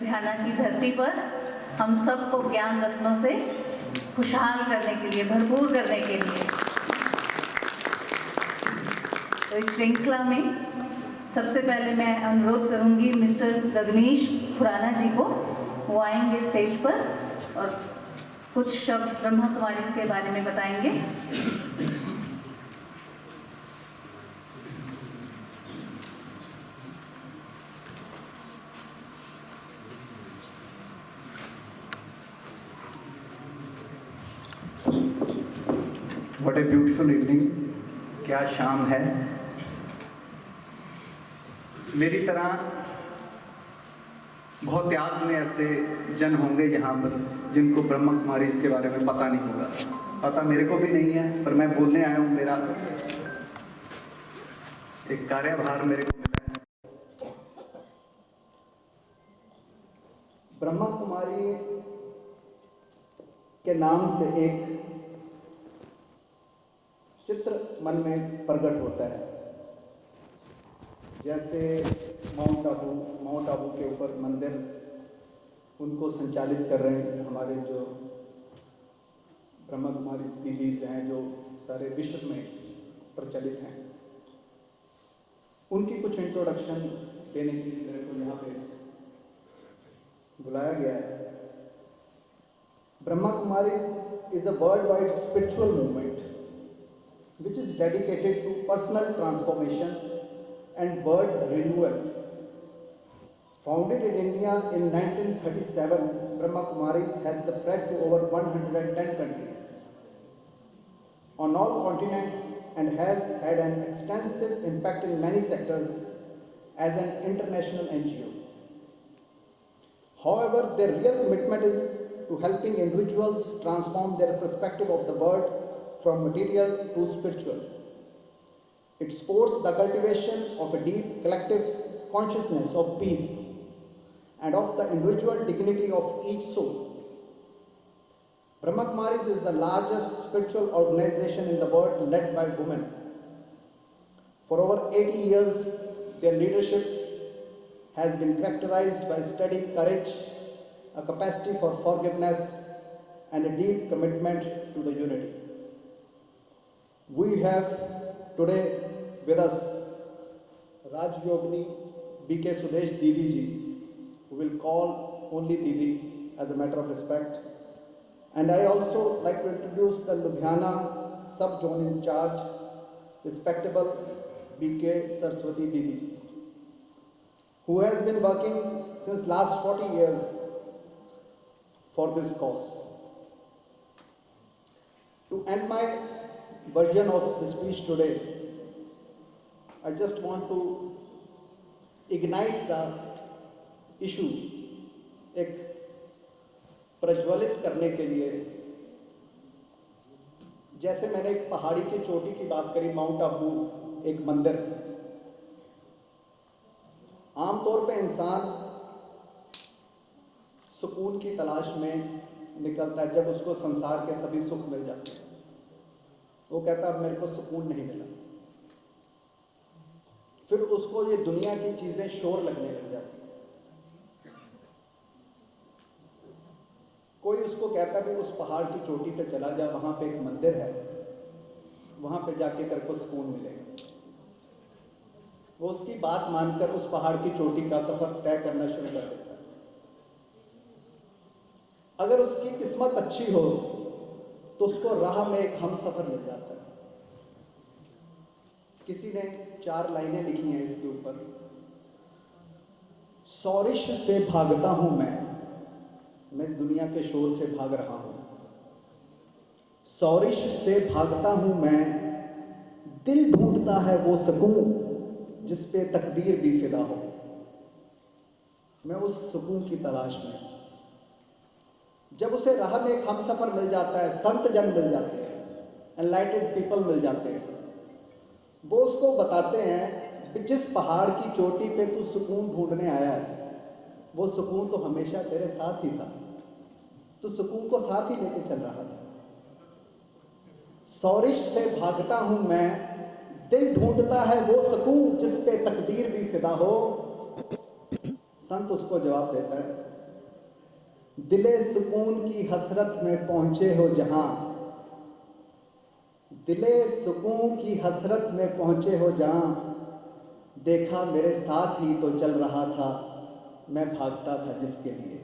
लुधियाना की धरती पर हम सबको ज्ञान रत्नों से खुशहाल करने के लिए, भरपूर करने के लिए। तो इस श्रृंखला में सबसे पहले मैं अनुरोध करूंगी मिस्टर रजनीश खुराना जी को, वो आएंगे स्टेज पर और कुछ शब्द ब्रह्मा कुमारी के बारे में बताएंगे। What a beautiful evening, क्या शाम है। मेरी तरह बहुत याद में ऐसे जन होंगे यहाँ पर जिनको ब्रह्मा कुमारी इसके बारे में पता नहीं होगा। पता मेरे को भी नहीं है, पर मैं बोलने आया हूँ। मेरा एक कार्यभार मेरे को मिला है। ब्रह्मा कुमारी के नाम से एक चित्र मन में प्रकट होता है। जैसे माउंट आबू के ऊपर मंदिर, उनको संचालित कर रहे हैं हमारे जो ब्रह्मा कुमारी दीदीज हैं, जो सारे विश्व में प्रचलित हैं। उनकी कुछ इंट्रोडक्शन देने के लिए मेरे को यहाँ पे बुलाया गया है। Brahma Kumari is a world wide spiritual movement which is dedicated to personal transformation and world renewal. Founded in India in 1937, Brahma Kumaris has spread to over 110 countries on all continents and has had an extensive impact in many sectors as an international NGO. However, their real commitment is to helping individuals transform their perspective of the world from material to spiritual. It supports the cultivation of a deep collective consciousness of peace and of the individual dignity of each soul. Brahma Kumaris is the largest spiritual organization in the world led by women. For over 80 years, their leadership has been characterized by steady courage, a capacity for forgiveness, and a deep commitment to the unity. We have today with us Rajyogini B.K. Sudesh Didi ji, who will call only Didi as a matter of respect. And I also like to introduce the Ludhiana sub-zone in charge, respectable B.K. Saraswati Didi, who has been working since last 40 years for this cause. To end my version of the speech today, I just want to ignite the issue, एक प्रज्वलित करने के लिए। जैसे मैंने एक पहाड़ी की चोटी की बात करी, माउंट आबू एक मंदिर। आमतौर पे इंसान सुकून की तलाश में निकलता है जब उसको संसार के सभी सुख मिल जाते हैं। वो कहता है मेरे को सुकून नहीं मिला। फिर उसको ये दुनिया की चीजें शोर लगने लग जाती है। कोई उसको कहता है उस पहाड़ की चोटी पे चला जा, वहां पे एक मंदिर है, वहां पे जाके तेरे को सुकून मिलेगा। वो उसकी बात मानकर उस पहाड़ की चोटी का सफर तय करना शुरू कर देता है। अगर उसकी किस्मत अच्छी हो तो उसको राह में एक हम सफर मिल जाता है। किसी ने 4 लाइनें लिखी हैं इसके ऊपर। सौरिश से भागता हूं मैं इस दुनिया के शोर से भाग रहा हूं। सौरिश से भागता हूं मैं, दिल ढूंढता है वो सुकून जिस पे तकदीर भी फिदा हो। मैं उस सुकून की तलाश में। जब उसे राह में एक हम सफर मिल जाता है, संत जन मिल जाते हैं, एनलाइटेड पीपल मिल जाते हैं, वो उसको बताते हैं कि जिस पहाड़ की चोटी पे तू सुकून ढूंढने आया है, वो सुकून तो हमेशा तेरे साथ ही था। तू सुकून को साथ ही लेके चल रहा था। सौरिश से भागता हूं मैं, दिल ढूंढता है वो सुकून जिस पे तकदीर भी फिदा हो। संत उसको जवाब देता है दिले सुकून की हसरत में पहुंचे हो जहां, दिले सुकून की हसरत में पहुंचे हो जहां, देखा मेरे साथ ही तो चल रहा था, मैं भागता था जिसके लिए।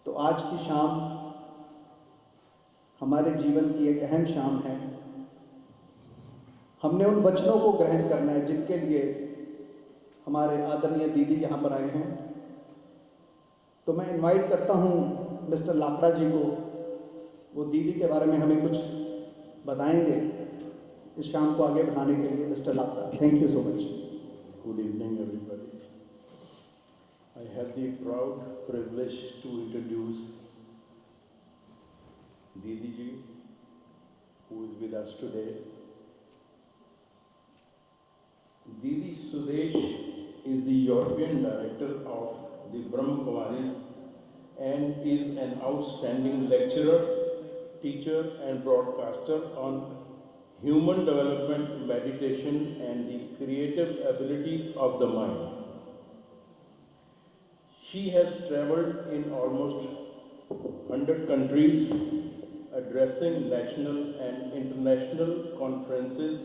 तो आज की शाम हमारे जीवन की एक अहम शाम है। हमने उन वचनों को ग्रहण करना है जिनके लिए हमारे आदरणीय दीदी यहां पर आए हैं। तो मैं इनवाइट करता हूं मिस्टर लाकड़ा जी को, वो दीदी के बारे में हमें कुछ बताएंगे इस शाम को आगे बढ़ाने के लिए। Mister Lakra, thank you so much. Good evening, everybody. I have the proud privilege to introduce Didi ji, who is with us today. Didi Sudesh is the European Director of the Brahma Kumaris and is an outstanding lecturer, teacher and broadcaster on human development, meditation and the creative abilities of the mind. She has traveled in almost 100 countries, addressing national and international conferences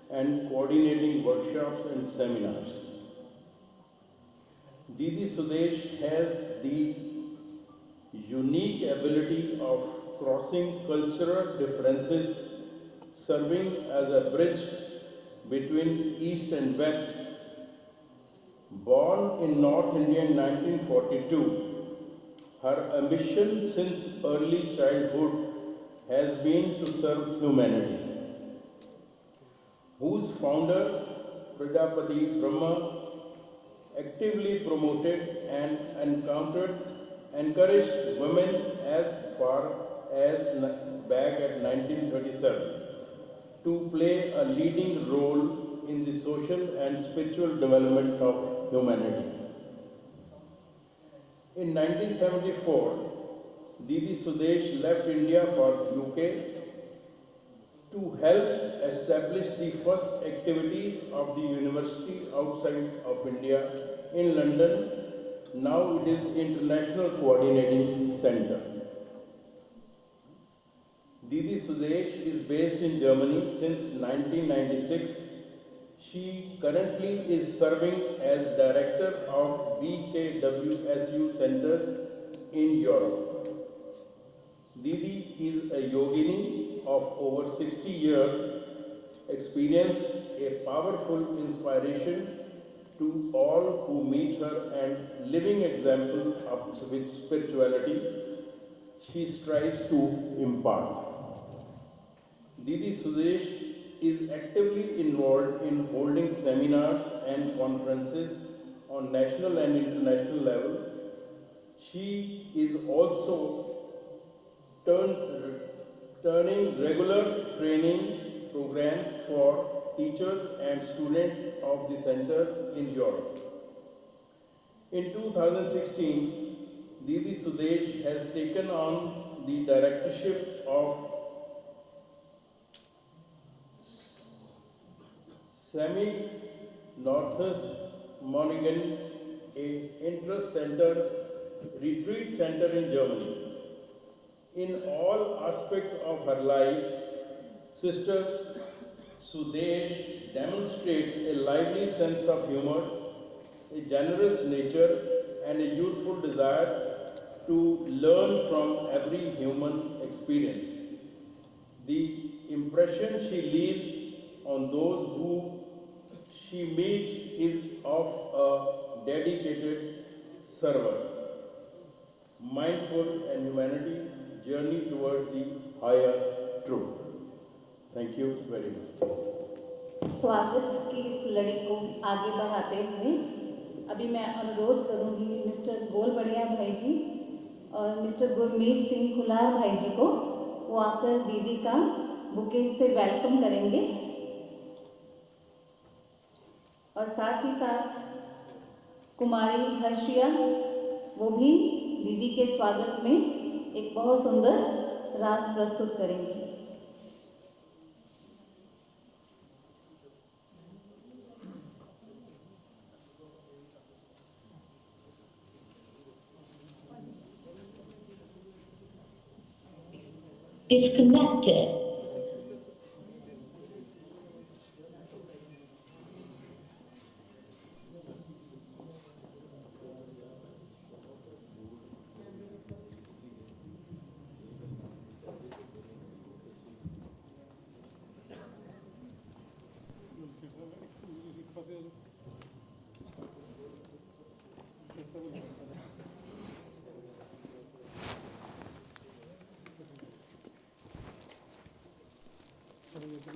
and coordinating workshops and seminars. Didi Sudesh has the unique ability of crossing cultural differences, serving as a bridge between East and West. Born in North India in 1942, her ambition since early childhood has been to serve humanity, whose founder, Prajapati Brahma, actively promoted and encouraged women as far as back at 1937 to play a leading role in the social and spiritual development of humanity. In 1974, Didi Sudesh left India for UK to help establish the first activities of the university outside of India in London. Now it is International Coordinating Center. Didi Sudesh is based in Germany since 1996. She currently is serving as director of BKWSU centers in Europe. Didi is a yogini of over 60 years experience, a powerful inspiration to all who meet her and living example of spirituality she strives to impart. Didi Sudesh is actively involved in holding seminars and conferences on national and international level. She is also turning regular training programs for teachers and students of the center in Europe. In 2016, Didi Sudesh has taken on the directorship of Semi Northus Monningen, a interest center, retreat center in Germany. In all aspects of her life, Sister Sudesh demonstrates a lively sense of humor, a generous nature, and a youthful desire to learn from every human experience. The impression she leaves on those who she meets is of a dedicated server, mindful and humanity journey towards the higher truth. Thank you very much. स्वागत की इस लड़ी को आगे बढ़ाते हुए अभी मैं अनुरोध करूंगी मिस्टर गोलबड़िया भाई जी और मिस्टर गुरमीत सिंह खुलार भाई जी को, वो आकर दीदी का बुके से वेलकम करेंगे। और साथ ही साथ कुमारी हर्षिया, वो भी दीदी के स्वागत में एक बहुत सुंदर राग प्रस्तुत करेंगी। disconnected.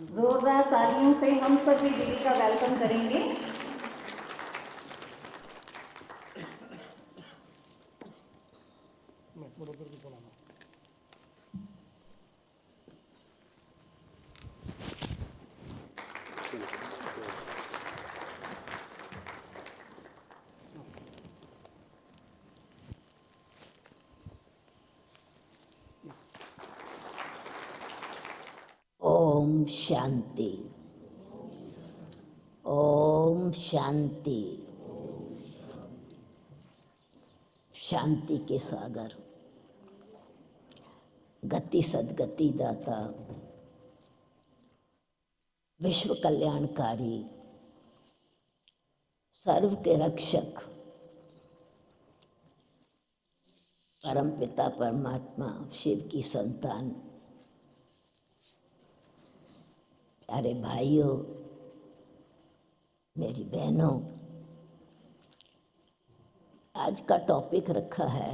जोरदार तालियों से हम सभी दीदी का वेलकम करेंगे। ओम शांति, ओम शांति। शांति के सागर, गति सदगति दाता, विश्व कल्याणकारी, सर्व के रक्षक, परमपिता परमात्मा शिव की संतान, प्यारे भाइयों, मेरी बहनों, आज का टॉपिक रखा है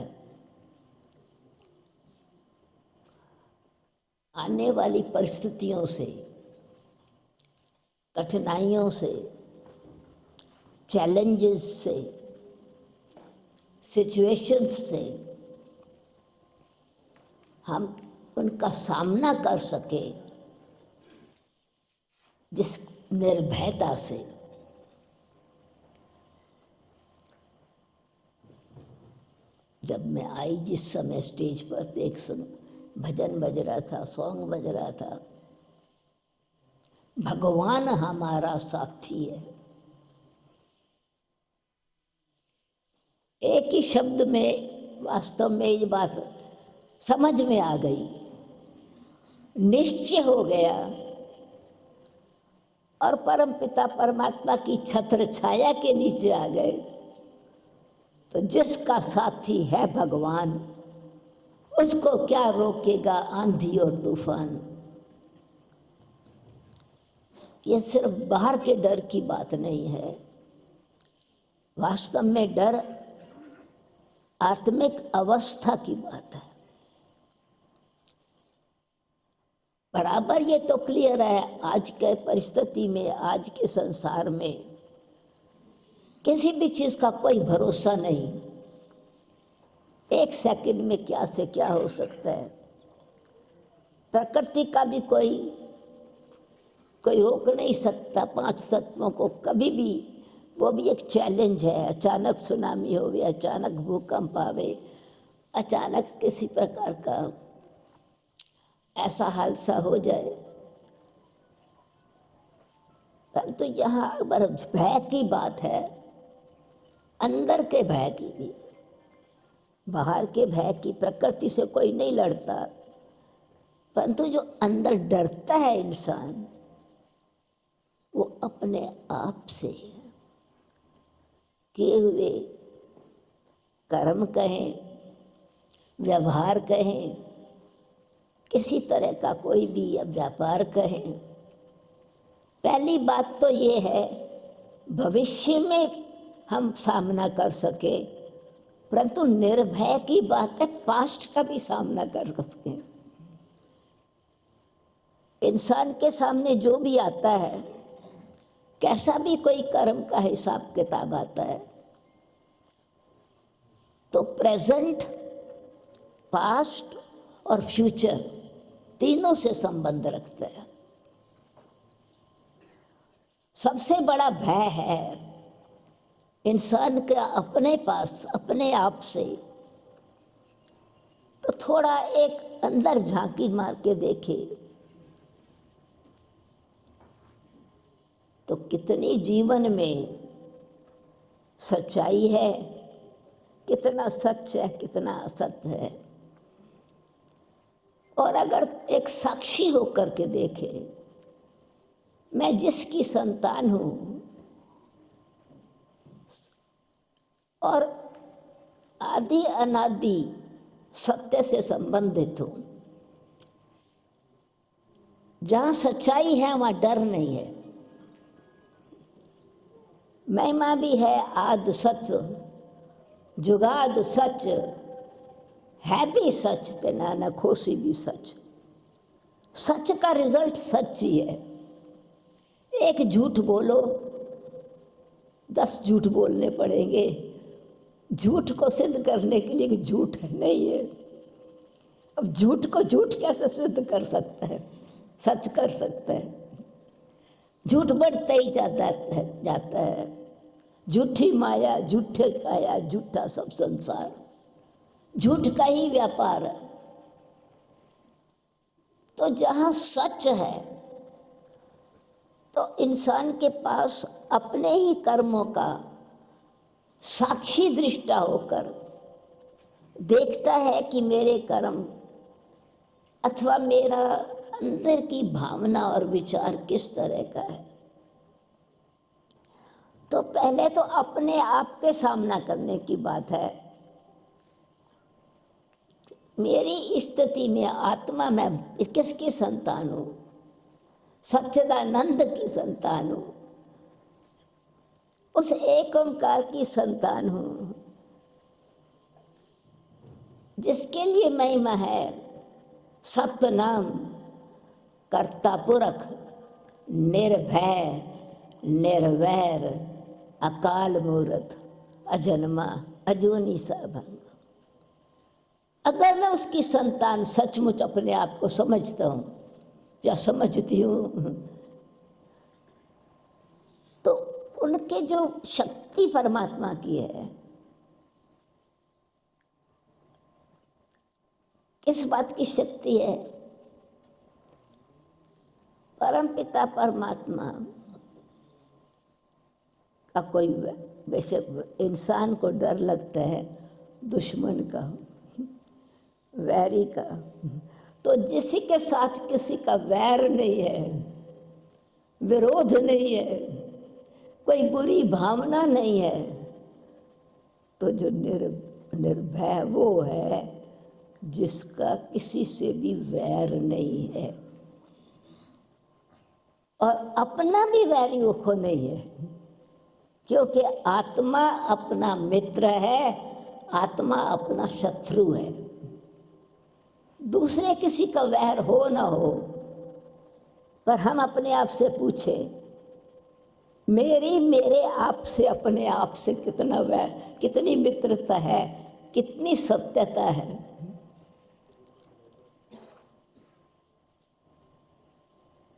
आने वाली परिस्थितियों से, कठिनाइयों से, चैलेंजेस से, सिचुएशंस से हम उनका सामना कर सके जिस निर्भयता से। जब मैं आई जिस समय स्टेज पर तो एक भजन बज रहा था, सॉन्ग बज रहा था, भगवान हमारा साथी है। एक ही शब्द में वास्तव में ये बात समझ में आ गई, निश्चय हो गया और परम पिता परमात्मा की छत्र छाया के नीचे आ गए। तो जिसका साथी है भगवान, उसको क्या रोकेगा आंधी और तूफान। ये सिर्फ बाहर के डर की बात नहीं है, वास्तव में डर आत्मिक अवस्था की बात है। बराबर ये तो क्लियर है, आज के परिस्थिति में, आज के संसार में किसी भी चीज का कोई भरोसा नहीं। एक सेकंड में क्या से क्या हो सकता है। प्रकृति का भी कोई रोक नहीं सकता। 5 तत्वों को कभी भी, वो भी एक चैलेंज है। अचानक सुनामी हो, अचानक भूकंप आवे, अचानक किसी प्रकार का ऐसा हादसा हो जाए। परंतु यहाँ अगर भय की बात है, अंदर के भय की भी, बाहर के भय की प्रकृति से कोई नहीं लड़ता, परंतु जो अंदर डरता है इंसान, वो अपने आप से किए हुए कर्म कहें, व्यवहार कहें, किसी तरह का कोई भी व्यापार कहें। पहली बात तो ये है, भविष्य में हम सामना कर सके, परंतु निर्भय की बात है पास्ट का भी सामना कर सके। इंसान के सामने जो भी आता है, कैसा भी कोई कर्म का हिसाब किताब आता है, तो प्रेजेंट, पास्ट और फ्यूचर तीनों से संबंध रखता है। सबसे बड़ा भय है इंसान का अपने पास, अपने आप से। तो थोड़ा एक अंदर झांकी मार के देखे तो कितनी जीवन में सच्चाई है, कितना सच है, कितना असत्य है। और अगर एक साक्षी होकर के देखे, मैं जिसकी संतान हूं और आदि अनादि सत्य से संबंधित हूं, जहां सच्चाई है वहां डर नहीं है, महिमा भी है आद सच, जुगाद सच, है भी सच ते नानक होसी भी सच। सच का रिजल्ट सच ही है। एक झूठ बोलो 10 झूठ बोलने पड़ेंगे, झूठ को सिद्ध करने के लिए कि झूठ नहीं है। अब झूठ को झूठ कैसे सिद्ध कर सकता है? सच कर सकता है। झूठ बढ़ता ही जाता है। झूठी माया, झूठे काया, झूठा सब संसार, झूठ का ही व्यापार है। तो जहां सच है तो इंसान के पास अपने ही कर्मों का साक्षी दृष्टा होकर देखता है कि मेरे कर्म अथवा मेरा अंदर की भावना और विचार किस तरह का है। तो पहले तो अपने आप के सामना करने की बात है। मेरी स्थिति में आत्मा में किसकी संतान हूं? सच्चिदानंद की संतान हूं, उस एक ओंकार की संतान हूं, जिसके लिए महिमा है सतनाम, कर्ता पुरख, निर्भय, निर्वैर, अकाल मूर्त, अजन्मा, अजूनी सभंग। अगर मैं उसकी संतान सचमुच अपने आप को समझता हूं या समझती हूं, तो उनके जो शक्ति परमात्मा की है, किस बात की शक्ति है? परमपिता परमात्मा का कोई, वैसे इंसान को डर लगता है दुश्मन का, वैरी का, तो जिसी के साथ किसी का वैर नहीं है, विरोध नहीं है, कोई बुरी भावना नहीं है, तो जो निर्भय वो है जिसका किसी से भी वैर नहीं है, और अपना भी वैरी वो नहीं है, क्योंकि आत्मा अपना मित्र है, आत्मा अपना शत्रु है। दूसरे किसी का वैर हो ना हो, पर हम अपने आप से पूछें, मेरे आप से, अपने आप से कितना वैर, कितनी मित्रता है, कितनी सत्यता है।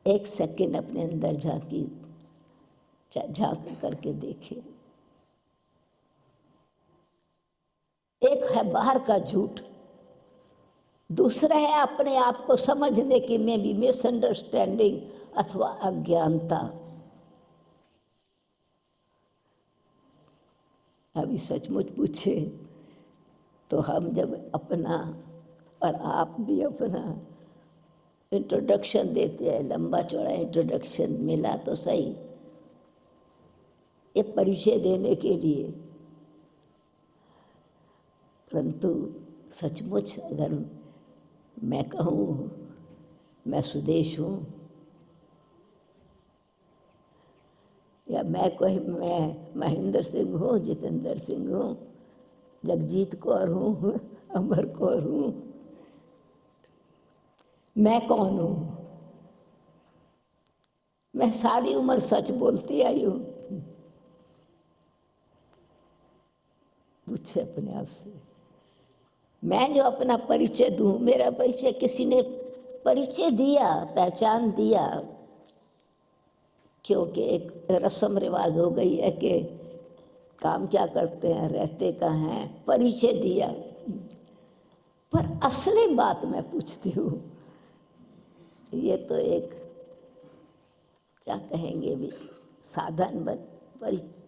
एक सेकंड अपने अंदर झांक करके देखें। एक है बाहर का झूठ, दूसरा है अपने आप को समझने की में भी मिसअंडरस्टैंडिंग अथवा अज्ञानता। अभी सचमुच पूछे तो हम जब अपना और आप भी अपना इंट्रोडक्शन देते हैं, लंबा चौड़ा इंट्रोडक्शन मिला तो सही, ये परिचय देने के लिए, परंतु सचमुच अगर मैं कहूँ मैं सुदेश हूँ, या मैं महेंद्र सिंह हूँ, जितेंद्र सिंह हूँ, जगजीत कौर हूँ, अमर कौर हूँ, मैं कौन हूँ? मैं सारी उम्र सच बोलती आई हूँ। पूछे अपने आप से, मैं जो अपना परिचय दूं, मेरा परिचय किसी ने परिचय दिया, पहचान दिया, क्योंकि एक रस्म रिवाज हो गई है कि काम क्या करते हैं, रहते कहाँ हैं, परिचय दिया। पर असली बात मैं पूछती हूँ, ये तो एक क्या कहेंगे भी साधन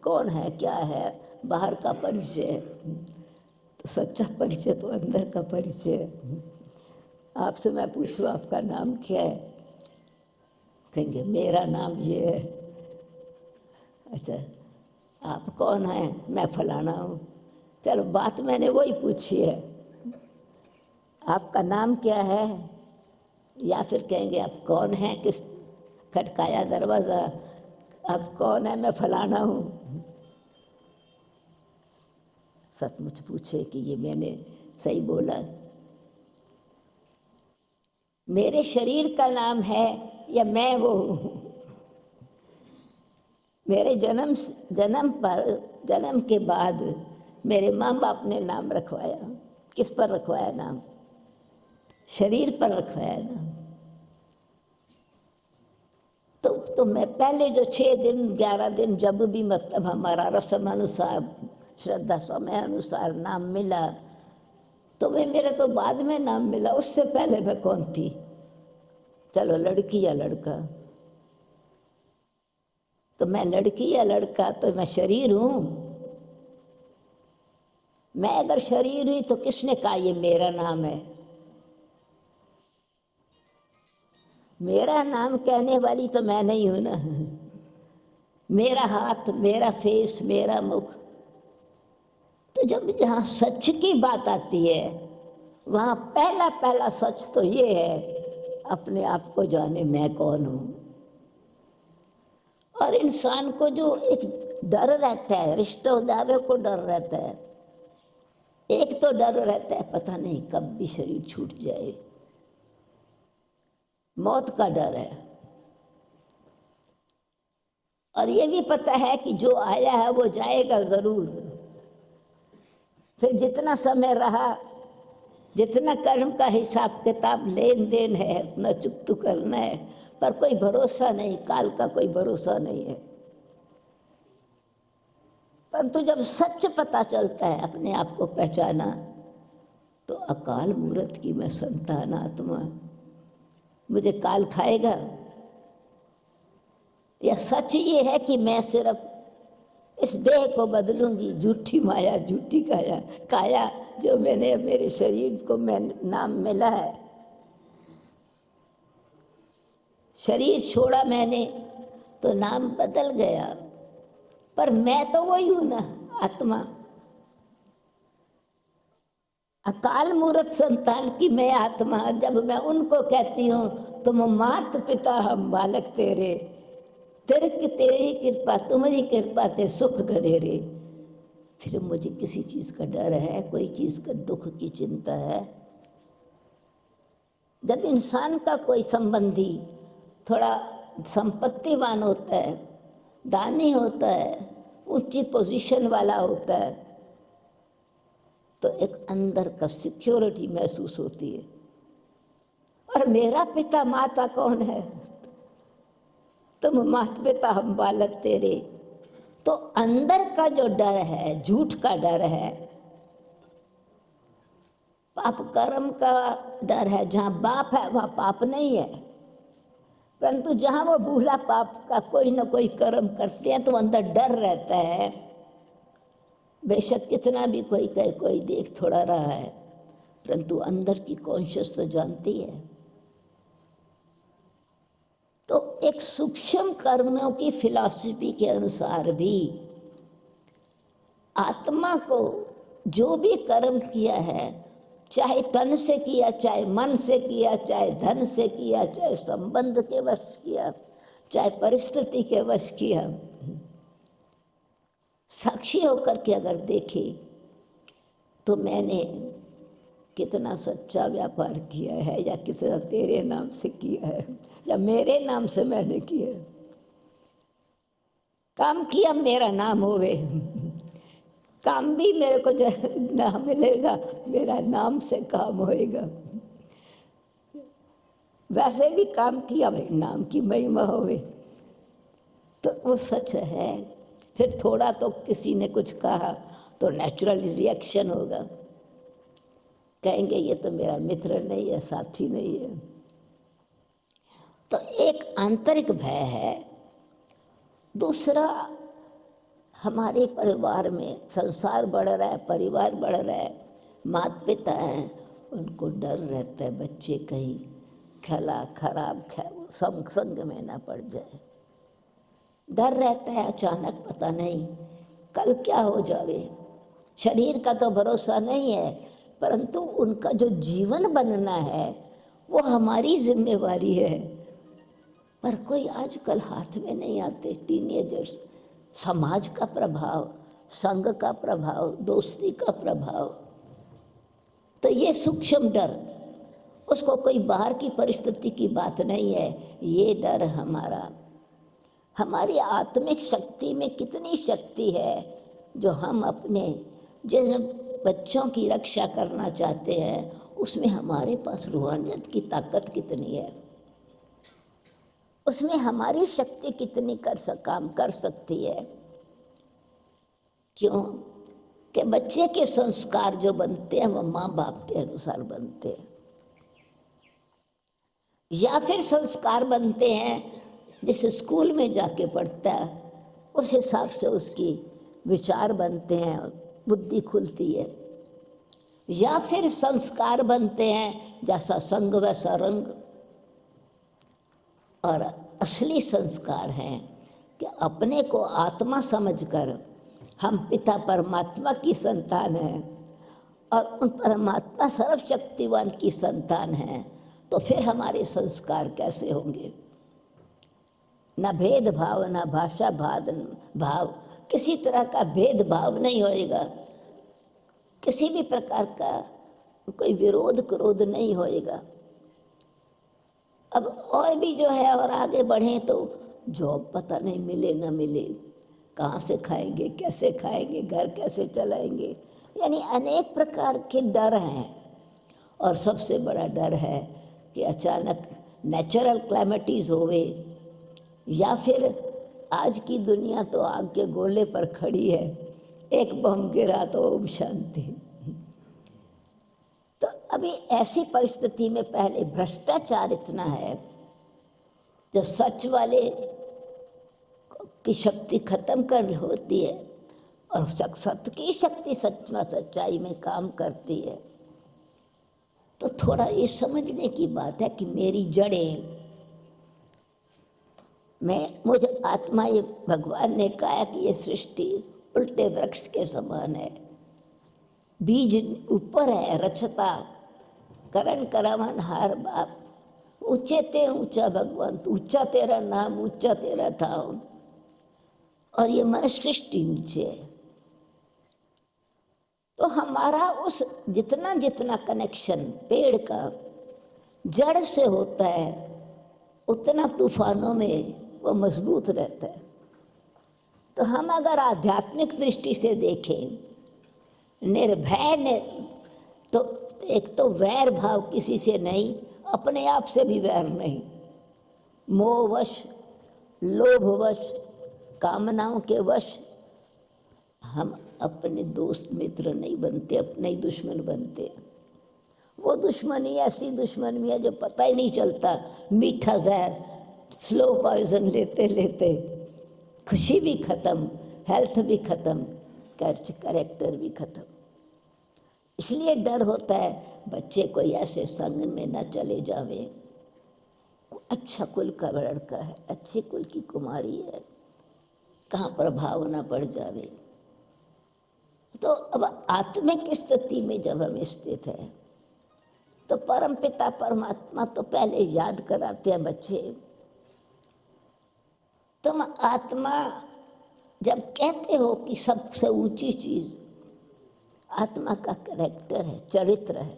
कौन है, क्या है, बाहर का परिचय, तो सच्चा परिचय तो अंदर का परिचय है। आपसे मैं पूछूं आपका नाम क्या है, कहेंगे मेरा नाम ये है। अच्छा, आप कौन हैं? मैं फलाना हूँ। चलो, बात मैंने वही पूछी है, आपका नाम क्या है? या फिर कहेंगे आप कौन हैं, किस खटकाया दरवाज़ा, आप कौन है? मैं फलाना हूँ। सचमुच पूछे कि ये मैंने सही बोला। मेरे शरीर का नाम है या मैं वो हूँ? मेरे जन्म के बाद मेरे माँ बाप ने नाम रखवाया। किस पर रखवाया नाम? शरीर पर रखवाया नाम। तो मैं पहले जो 6 दिन 11 दिन जब भी मतलब हमारा रस्म अनुसार, श्रद्धा समय अनुसार नाम मिला, तो वे मेरे तो बाद में नाम मिला। उससे पहले मैं कौन थी? चलो, लड़की या लड़का। तो मैं लड़की या लड़का, तो मैं शरीर हूं। मैं अगर शरीर हुई तो किसने कहा ये मेरा नाम है? मेरा नाम कहने वाली तो मैं नहीं हूं ना। मेरा हाथ, मेरा फेस, मेरा मुख। तो जब जहां सच की बात आती है, वहां पहला सच तो ये है, अपने आप को जाने मैं कौन हूं। और इंसान को जो एक डर रहता है, रिश्तेदारों को डर रहता है, एक तो डर रहता है पता नहीं कब भी शरीर छूट जाए, मौत का डर है। और ये भी पता है कि जो आया है वो जाएगा जरूर। फिर जितना समय रहा, जितना कर्म का हिसाब किताब लेन देन है, उतना चुकतू करना है। पर कोई भरोसा नहीं, काल का कोई भरोसा नहीं है। परंतु जब सच पता चलता है, अपने आप को पहचाना, तो अकाल मूर्त की मैं संतान आत्मा, मुझे काल खाएगा? या सच ये है कि मैं सिर्फ इस देह को बदलूंगी, झूठी माया, झूठी काया जो मैंने मेरे शरीर को मैं नाम मिला है। शरीर छोड़ा मैंने तो नाम बदल गया, पर मैं तो वही हूं ना, आत्मा। अकाल मूर्त संतान की मैं आत्मा, जब मैं उनको कहती हूं तुम मात पिता हम बालक तेरे, तेरी कृपा, तुम्हारी कृपा ते सुख घनेरे, फिर मुझे किसी चीज का डर है, कोई चीज का दुख की चिंता है? जब इंसान का कोई संबंधी थोड़ा संपत्तिवान होता है, दानी होता है, ऊंची पोजीशन वाला होता है, तो एक अंदर का सिक्योरिटी महसूस होती है। और मेरा पिता माता कौन है? तुम माता पिता हम बालक तेरे। तो अंदर का जो डर है, झूठ का डर है, पाप कर्म का डर है। जहां बाप है वहां पाप नहीं है, परंतु जहां वो भूला पाप का कोई ना कोई कर्म करते हैं तो अंदर डर रहता है। बेशक कितना भी कोई कहे कोई देख थोड़ा रहा है, परंतु अंदर की कॉन्शियस तो जानती है। तो एक सूक्ष्म कर्मों की फिलॉसफी के अनुसार भी आत्मा को जो भी कर्म किया है, चाहे तन से किया, चाहे मन से किया, चाहे धन से किया, चाहे संबंध के वश किया, चाहे परिस्थिति के वश किया, साक्षी होकर के अगर देखे तो मैंने कितना सच्चा व्यापार किया है, या कितना तेरे नाम से किया है, या मेरे नाम से मैंने किया। काम किया मेरा नाम होवे, काम भी मेरे को जो ना मिलेगा, मेरा नाम से काम होएगा। वैसे भी काम किया भाई, नाम की महिमा होवे, तो वो सच है। फिर थोड़ा तो किसी ने कुछ कहा तो नेचुरल रिएक्शन होगा, कहेंगे ये तो मेरा मित्र नहीं है, साथी नहीं है। तो एक आंतरिक भय है। दूसरा, हमारे परिवार में संसार बढ़ रहा है, परिवार बढ़ रहा है, माता पिता हैं, उनको डर रहता है बच्चे कहीं खराब संग में ना पड़ जाए। डर रहता है अचानक पता नहीं कल क्या हो जावे। शरीर का तो भरोसा नहीं है, परंतु उनका जो जीवन बनना है वो हमारी जिम्मेवारी है। पर कोई आजकल हाथ में नहीं आते टीनेजर्स। समाज का प्रभाव, संघ का प्रभाव, दोस्ती का प्रभाव, तो ये सूक्ष्म डर, उसको कोई बाहर की परिस्थिति की बात नहीं है। ये डर हमारी आत्मिक शक्ति में कितनी शक्ति है जो हम अपने जिन बच्चों की रक्षा करना चाहते हैं उसमें हमारे पास रूहानियत की ताकत कितनी है, उसमें हमारी शक्ति कितनी काम कर सकती है। क्यों कि बच्चे के संस्कार जो बनते हैं वो माँ बाप के अनुसार बनते हैं, या फिर संस्कार बनते हैं जिस स्कूल में जाके पढ़ता है उस हिसाब से उसकी विचार बनते हैं, बुद्धि खुलती है। या फिर संस्कार बनते हैं जैसा संग वैसा रंग। और असली संस्कार हैं कि अपने को आत्मा समझकर हम पिता परमात्मा की संतान हैं और उन परमात्मा सर्वशक्तिवान की संतान हैं, तो फिर हमारे संस्कार कैसे होंगे? न भेदभाव, न भाषा भाव, किसी तरह का भेदभाव नहीं होएगा, किसी भी प्रकार का कोई विरोध क्रोध नहीं होएगा। अब और भी जो है और आगे बढ़ें तो जॉब पता नहीं मिले न मिले, कहाँ से खाएंगे, कैसे खाएंगे, घर कैसे चलाएंगे, यानी अनेक प्रकार के डर हैं। और सबसे बड़ा डर है कि अचानक नेचुरल क्लैमिटीज होवे, या फिर आज की दुनिया तो आग के गोले पर खड़ी है, एक बम गिरा तो ओम शांति। तो अभी ऐसी परिस्थिति में पहले भ्रष्टाचार इतना है जो सच वाले की शक्ति खत्म कर होती है और सत्य की शक्ति सच्चाई में काम करती है। तो थोड़ा ये समझने की बात है कि मेरी जड़ें, मुझे आत्मा, ये भगवान ने कहा कि ये सृष्टि उल्टे वृक्ष के समान है, बीज ऊपर है रचता, करण करवन हार बाप, ऊंचे ते ऊंचा भगवान, ऊंचा तेरा नाम, ऊंचा तेरा धाम, और ये मन सृष्टि नीचे है। तो हमारा उस जितना जितना कनेक्शन पेड़ का जड़ से होता है उतना तूफानों में वो मजबूत रहता है। तो हम अगर आध्यात्मिक दृष्टि से देखें, निर्भय तो एक तो वैर भाव किसी से नहीं, अपने आप से भी वैर नहीं, मोहवश, लोभवश, कामनाओं के वश हम अपने दोस्त मित्र नहीं बनते, अपने ही दुश्मन बनते। वो दुश्मनी ऐसी दुश्मनी है जो पता ही नहीं चलता, मीठा जहर, स्लो पॉइजन लेते लेते खुशी भी खत्म, हेल्थ भी खत्म, कैरेक्टर भी खत्म। इसलिए डर होता है बच्चे कोई ऐसे संग में न चले जावे। अच्छा कुल का लड़का है, अच्छे कुल की कुमारी है, कहाँ प्रभाव न पड़ जावे। तो अब आत्मिक स्थिति में जब हम स्थित हैं तो परम पिता परमात्मा तो पहले याद कराते हैं बच्चे, तुम आत्मा जब कहते हो कि सबसे ऊंची चीज आत्मा का कैरेक्टर है, चरित्र है,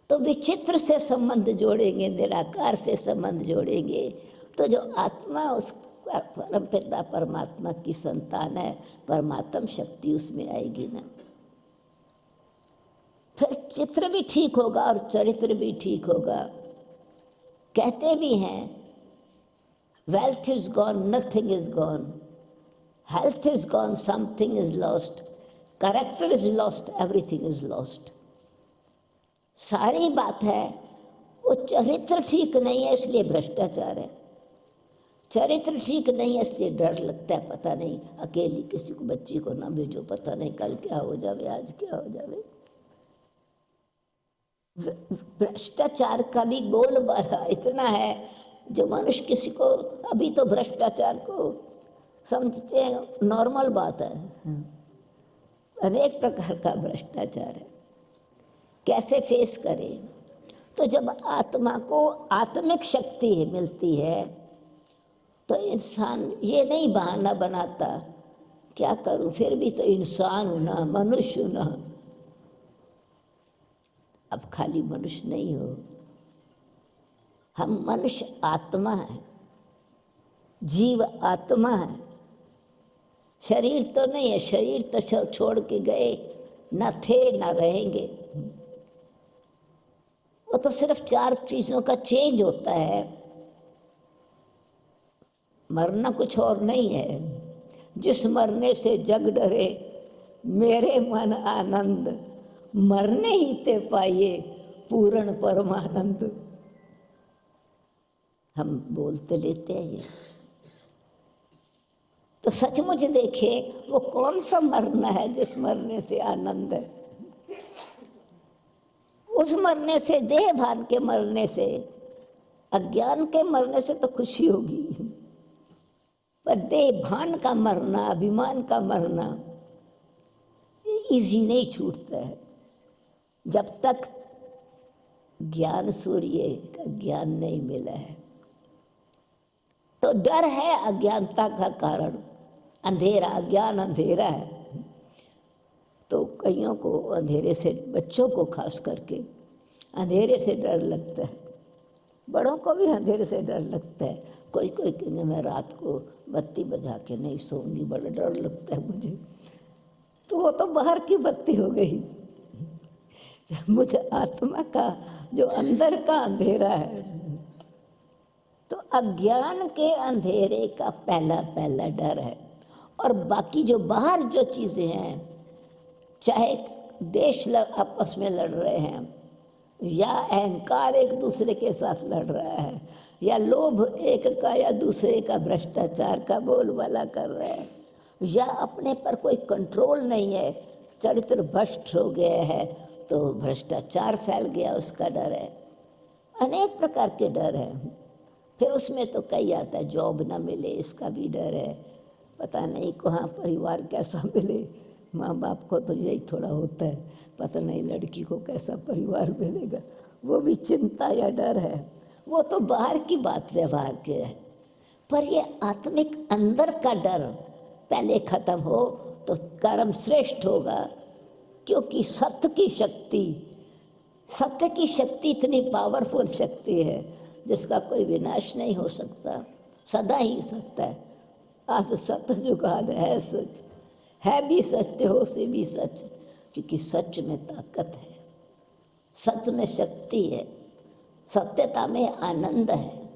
तो विचित्र से संबंध जोड़ेंगे, निराकार से संबंध जोड़ेंगे, तो जो आत्मा उस परम पिता परमात्मा की संतान है, परमात्म शक्ति उसमें आएगी ना, फिर चित्र भी ठीक होगा और चरित्र भी ठीक होगा। कहते भी हैं wealth is gone, nothing is gone, health is gone, something is lost, character is lost, everything is lost. सारी बात है वो चरित्र ठीक नहीं है इसलिए भ्रष्टाचार है, चरित्र ठीक नहीं है इसलिए डर लगता है, पता नहीं अकेली किसी को बच्ची को ना भेजो, पता नहीं कल क्या हो जावे, आज क्या हो जावे। भ्रष्टाचार का भी बोलबाला इतना है जो मनुष्य किसी को, अभी तो भ्रष्टाचार को समझते हैं नॉर्मल बात है। अनेक प्रकार का भ्रष्टाचार है, कैसे फेस करें? तो जब आत्मा को आत्मिक शक्ति मिलती है तो इंसान ये नहीं बहाना बनाता क्या करूं, फिर भी तो इंसान हूं ना, मनुष्य हूं ना। अब खाली मनुष्य नहीं हो, हम मनुष्य आत्मा है, जीव आत्मा है, शरीर तो नहीं है। शरीर तो छोड़ के गए, न थे न रहेंगे। वो तो सिर्फ 4 चीजों का चेंज होता है, मरना कुछ और नहीं है। जिस मरने से जग डरे मेरे मन आनंद, मरने ही ते पाइए पूर्ण परमानंद। हम बोलते लेते हैं ये, तो सचमुच देखे वो कौन सा मरना है जिस मरने से आनंद है। उस मरने से, देह भान के मरने से, अज्ञान के मरने से तो खुशी होगी, पर देह भान का मरना, अभिमान का मरना इजी नहीं छूटता है जब तक ज्ञान सूर्य का ज्ञान नहीं मिला है। तो डर है अज्ञानता का कारण, अंधेरा, अज्ञान अंधेरा है। तो कईयों को अंधेरे से, बच्चों को खास करके अंधेरे से डर लगता है, बड़ों को भी अंधेरे से डर लगता है। कोई कोई कहेंगे मैं रात को बत्ती बजा के नहीं सोऊंगी, बड़ा डर लगता है मुझे। तो वो तो बाहर की बत्ती हो गई। मुझे आत्मा का जो अंदर का अंधेरा है, तो अज्ञान के अंधेरे का पहला पहला डर है। और बाकी जो बाहर जो चीजें हैं, चाहे देश आपस में लड़ रहे हैं, या अहंकार एक दूसरे के साथ लड़ रहा है, या लोभ एक का या दूसरे का भ्रष्टाचार का बोलबाला कर रहे हैं, या अपने पर कोई कंट्रोल नहीं है, चरित्र भ्रष्ट हो गया है तो भ्रष्टाचार फैल गया उसका डर है। अनेक प्रकार के डर हैं। फिर उसमें तो कई आता है, जॉब ना मिले इसका भी डर है, पता नहीं कहाँ परिवार कैसा मिले। माँ बाप को तो यही थोड़ा होता है, पता नहीं लड़की को कैसा परिवार मिलेगा, वो भी चिंता या डर है। वो तो बाहर की बात, व्यवहार के है। पर ये आत्मिक अंदर का डर पहले खत्म हो तो कर्म श्रेष्ठ होगा। क्योंकि सत्य की शक्ति इतनी पावरफुल शक्ति है जिसका कोई विनाश नहीं हो सकता, सदा ही सत्य है। आज सत्य जुगाद है, सच है भी सच, हो से भी सच। क्योंकि सच में ताकत है, सत्य में शक्ति है, सत्यता में आनंद है।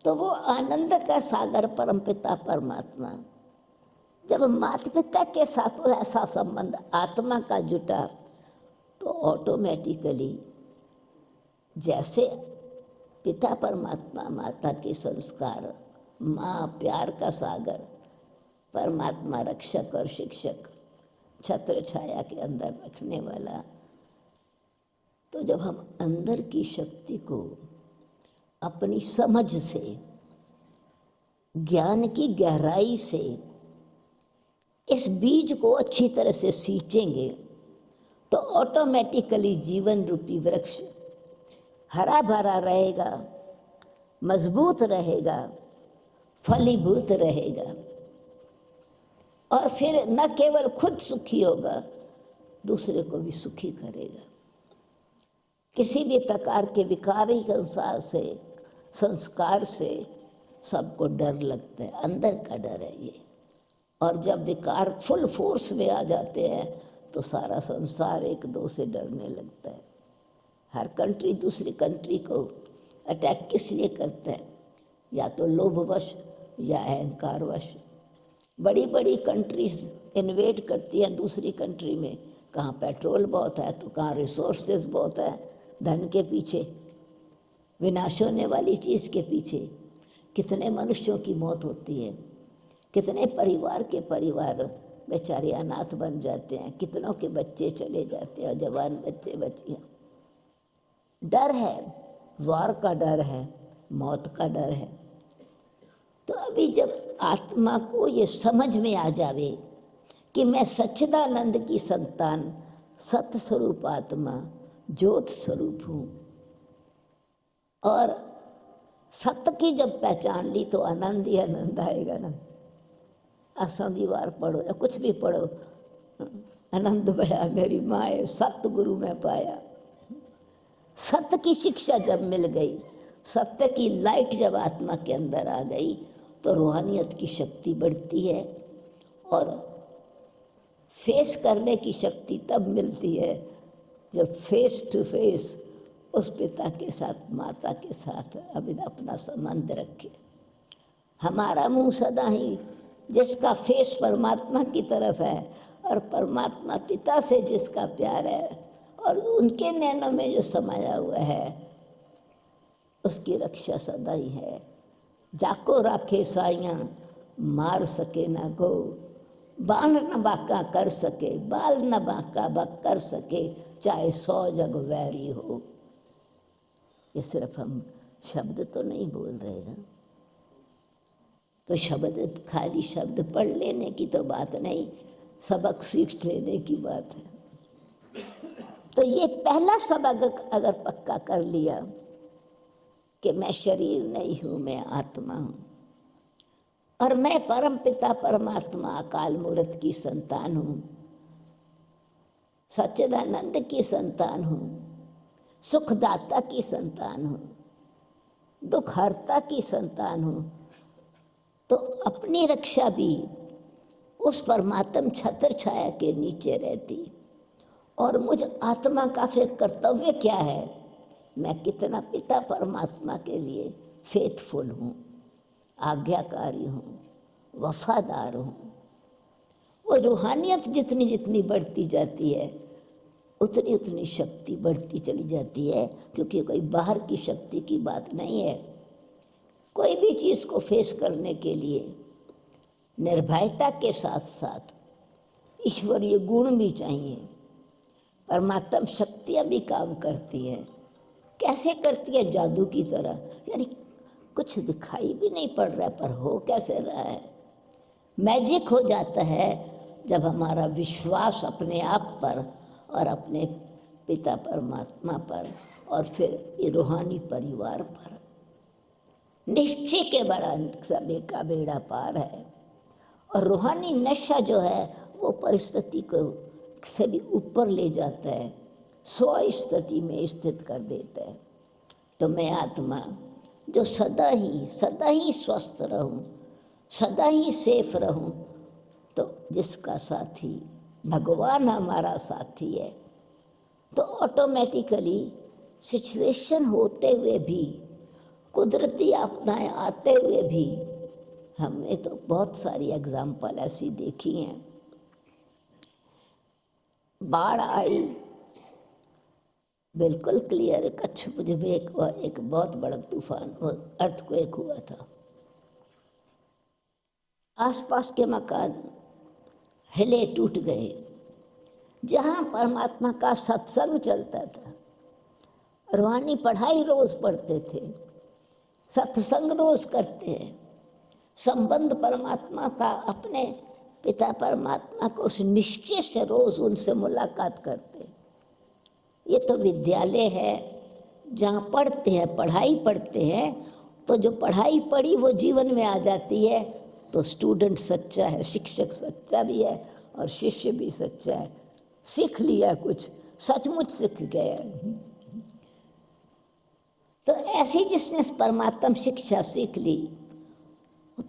तो वो आनंद का सागर परमपिता परमात्मा, जब माता पिता के साथ ऐसा संबंध आत्मा का जुटा तो ऑटोमेटिकली जैसे पिता परमात्मा, माता के संस्कार, माँ प्यार का सागर, परमात्मा रक्षक और शिक्षक, छत्र छाया के अंदर रखने वाला। तो जब हम अंदर की शक्ति को अपनी समझ से, ज्ञान की गहराई से इस बीज को अच्छी तरह से सींचेंगे तो ऑटोमेटिकली जीवन रूपी वृक्ष हरा भरा रहेगा, मजबूत रहेगा, फलीभूत रहेगा। और फिर न केवल खुद सुखी होगा, दूसरे को भी सुखी करेगा। किसी भी प्रकार के विकारी संस्कार से सबको डर लगता है, अंदर का डर है ये। और जब विकार फुल फोर्स में आ जाते हैं तो सारा संसार एक दो से डरने लगता है। हर कंट्री दूसरी कंट्री को अटैक किस लिए करता है? या तो लोभवश या अहंकारवश। बड़ी बड़ी कंट्रीज इन्वेड करती हैं दूसरी कंट्री में, कहाँ पेट्रोल बहुत है तो कहाँ रिसोर्सेज बहुत है, धन के पीछे, विनाश होने वाली चीज़ के पीछे कितने मनुष्यों की मौत होती है, कितने परिवार के परिवार बेचारे अनाथ बन जाते हैं, कितनों के बच्चे चले जाते हैं, जवान बच्चे बच्चियाँ। डर है, वार का डर है, मौत का डर है। तो अभी जब आत्मा को ये समझ में आ जावे कि मैं सच्चिदानंद की संतान, सत स्वरूप आत्मा, ज्योत स्वरूप हूँ, और सत्य की जब पहचान ली तो आनंद ही आनंद आएगा ना। आसा दी वार पढ़ो या कुछ भी पढ़ो, आनंद भया मेरी माए सत्य गुरु में पाया। सत्य की शिक्षा जब मिल गई, सत्य की लाइट जब आत्मा के अंदर आ गई, तो रूहानियत की शक्ति बढ़ती है। और फेस करने की शक्ति तब मिलती है जब फेस टू फेस उस पिता के साथ, माता के साथ अभी अपना संबंध रखे। हमारा मुंह सदा ही जिसका फेस परमात्मा की तरफ है और परमात्मा पिता से जिसका प्यार है और उनके नैनों में जो समाया हुआ है, उसकी रक्षा सदा ही है। जाको राखे साइयां मार सके ना गो, बाल न बाका कर सके, बाल न बाका बक कर सके, चाहे 100 जग वैरी हो। ये सिर्फ हम शब्द तो नहीं बोल रहे ना, तो शब्द खाली शब्द पढ़ लेने की तो बात नहीं, सबक सीख लेने की बात है। तो ये पहला सबक अगर पक्का कर लिया कि मैं शरीर नहीं हूँ, मैं आत्मा हूँ, और मैं परम पिता परमात्मा अकाल मूर्त की संतान हूँ, सच्चिदानंद की संतान हूँ, सुखदाता की संतान हूँ, दुखहर्ता की संतान हूँ, तो अपनी रक्षा भी उस परमात्म छत्र छाया के नीचे रहती। और मुझ आत्मा का फिर कर्तव्य क्या है, मैं कितना पिता परमात्मा के लिए फेथफुल हूँ, आज्ञाकारी हूँ, वफादार हूँ। वो रूहानियत जितनी जितनी बढ़ती जाती है, उतनी उतनी शक्ति बढ़ती चली जाती है, क्योंकि कोई बाहर की शक्ति की बात नहीं है। कोई भी चीज़ को फेस करने के लिए निर्भयता के साथ साथ ईश्वरीय गुण भी चाहिए। परमात्म शक्तियाँ भी काम करती हैं। कैसे करती है? जादू की तरह, यानी कुछ दिखाई भी नहीं पड़ रहा है, पर हो कैसे रहा है। मैजिक हो जाता है जब हमारा विश्वास अपने आप पर और अपने पिता परमात्मा पर और फिर ये रूहानी परिवार पर निश्चय के बड़ा सभी का बेड़ा पार है। और रूहानी नशा जो है वो परिस्थिति को से भी ऊपर ले जाता है, स्व स्थिति में स्थित कर देता है। तो मैं आत्मा जो सदा ही स्वस्थ रहूं, सदा ही सेफ रहूं, तो जिसका साथी भगवान हमारा साथी है, तो ऑटोमेटिकली सिचुएशन होते हुए भी, कुदरती आपदाएं आते हुए भी, हमने तो बहुत सारी एग्जाम्पल ऐसी देखी हैं। बाढ़ आई, बिल्कुल क्लियर, कच्छ में एक बहुत बड़ा तूफान, अर्थक्वेक हुआ था। आसपास के मकान हिले टूट गए। जहाँ परमात्मा का सत्संग चलता था, रूहानी पढ़ाई रोज पढ़ते थे, सत्संग रोज करते हैं, संबंध परमात्मा का अपने पिता परमात्मा को उस निश्चय से रोज उनसे मुलाकात करते। ये तो विद्यालय है जहाँ पढ़ते हैं, पढ़ाई पढ़ते हैं, तो जो पढ़ाई पढ़ी वो जीवन में आ जाती है, तो स्टूडेंट सच्चा है, शिक्षक सच्चा भी है और शिष्य भी सच्चा है। सीख लिया कुछ, सचमुच सीख गया। तो ऐसी जिसने परमात्म शिक्षा सीख ली,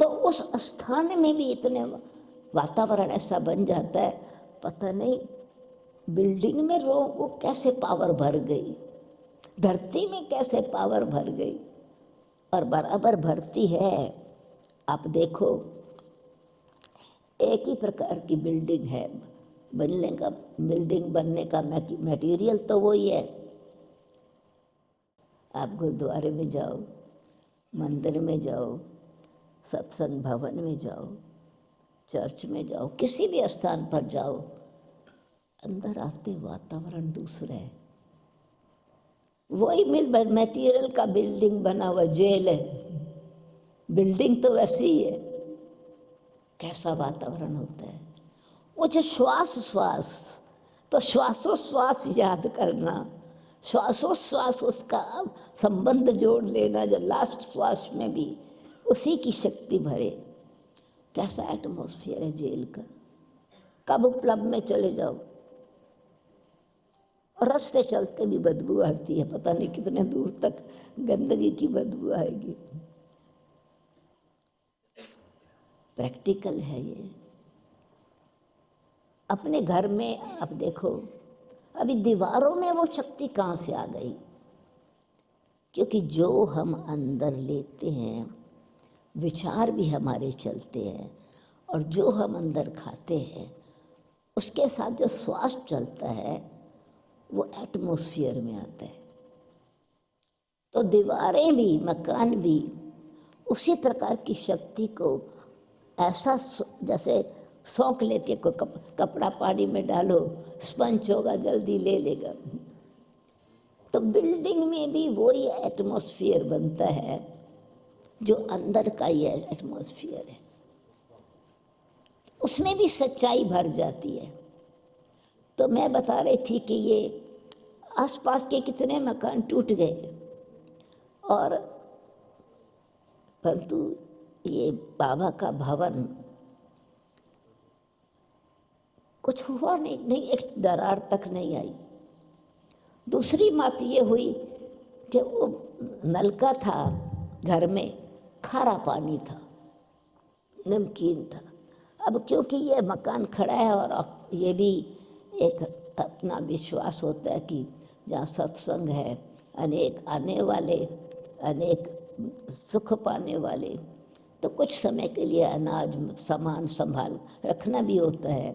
तो उस स्थान में भी इतने वातावरण ऐसा बन जाता है, पता नहीं बिल्डिंग में वो कैसे पावर भर गई, धरती में कैसे पावर भर गई, और बराबर भरती है। आप देखो, एक ही प्रकार की बिल्डिंग है, बिल्डिंग बनने का मटेरियल तो वही है। आप गुरुद्वारे में जाओ, मंदिर में जाओ, सत्संग भवन में जाओ, चर्च में जाओ, किसी भी स्थान पर जाओ, अंदर आते वातावरण दूसरा है। वही मटेरियल का बिल्डिंग बना हुआ जेल है, बिल्डिंग तो वैसी ही है। कैसा वातावरण होता है वो जो श्वास तो श्वासोश्वास याद करना, श्वासोश्वास उसका संबंध जोड़ लेना, जो लास्ट श्वास में भी उसी की शक्ति भरे। कैसा एटमॉस्फेयर है जेल का। कब क्लब में चले जाओ और रास्ते चलते भी बदबू आती है, पता नहीं कितने दूर तक गंदगी की बदबू आएगी। प्रैक्टिकल है ये। अपने घर में अब देखो, अभी दीवारों में वो शक्ति कहाँ से आ गई? क्योंकि जो हम अंदर लेते हैं, विचार भी हमारे चलते हैं, और जो हम अंदर खाते हैं उसके साथ जो श्वास चलता है वो एटमॉस्फेयर में आता है। तो दीवारें भी, मकान भी उसी प्रकार की शक्ति को ऐसा जैसे सौंक लेती है। कोई कपड़ा पानी में डालो, स्पंज होगा, जल्दी ले लेगा। तो बिल्डिंग में भी वही एटमॉस्फेयर बनता है जो अंदर का ही एटमॉस्फेयर है, उसमें भी सच्चाई भर जाती है। तो मैं बता रही थी कि ये आसपास के कितने मकान टूट गए, और परंतु ये बाबा का भवन कुछ हुआ नहीं, एक दरार तक नहीं आई। दूसरी बात ये हुई कि वो नलका था घर में, खारा पानी था, नमकीन था। अब क्योंकि ये मकान खड़ा है और ये भी एक अपना विश्वास होता है कि जहाँ सत्संग है, अनेक आने वाले, अनेक सुख पाने वाले, तो कुछ समय के लिए अनाज सामान संभाल रखना भी होता है।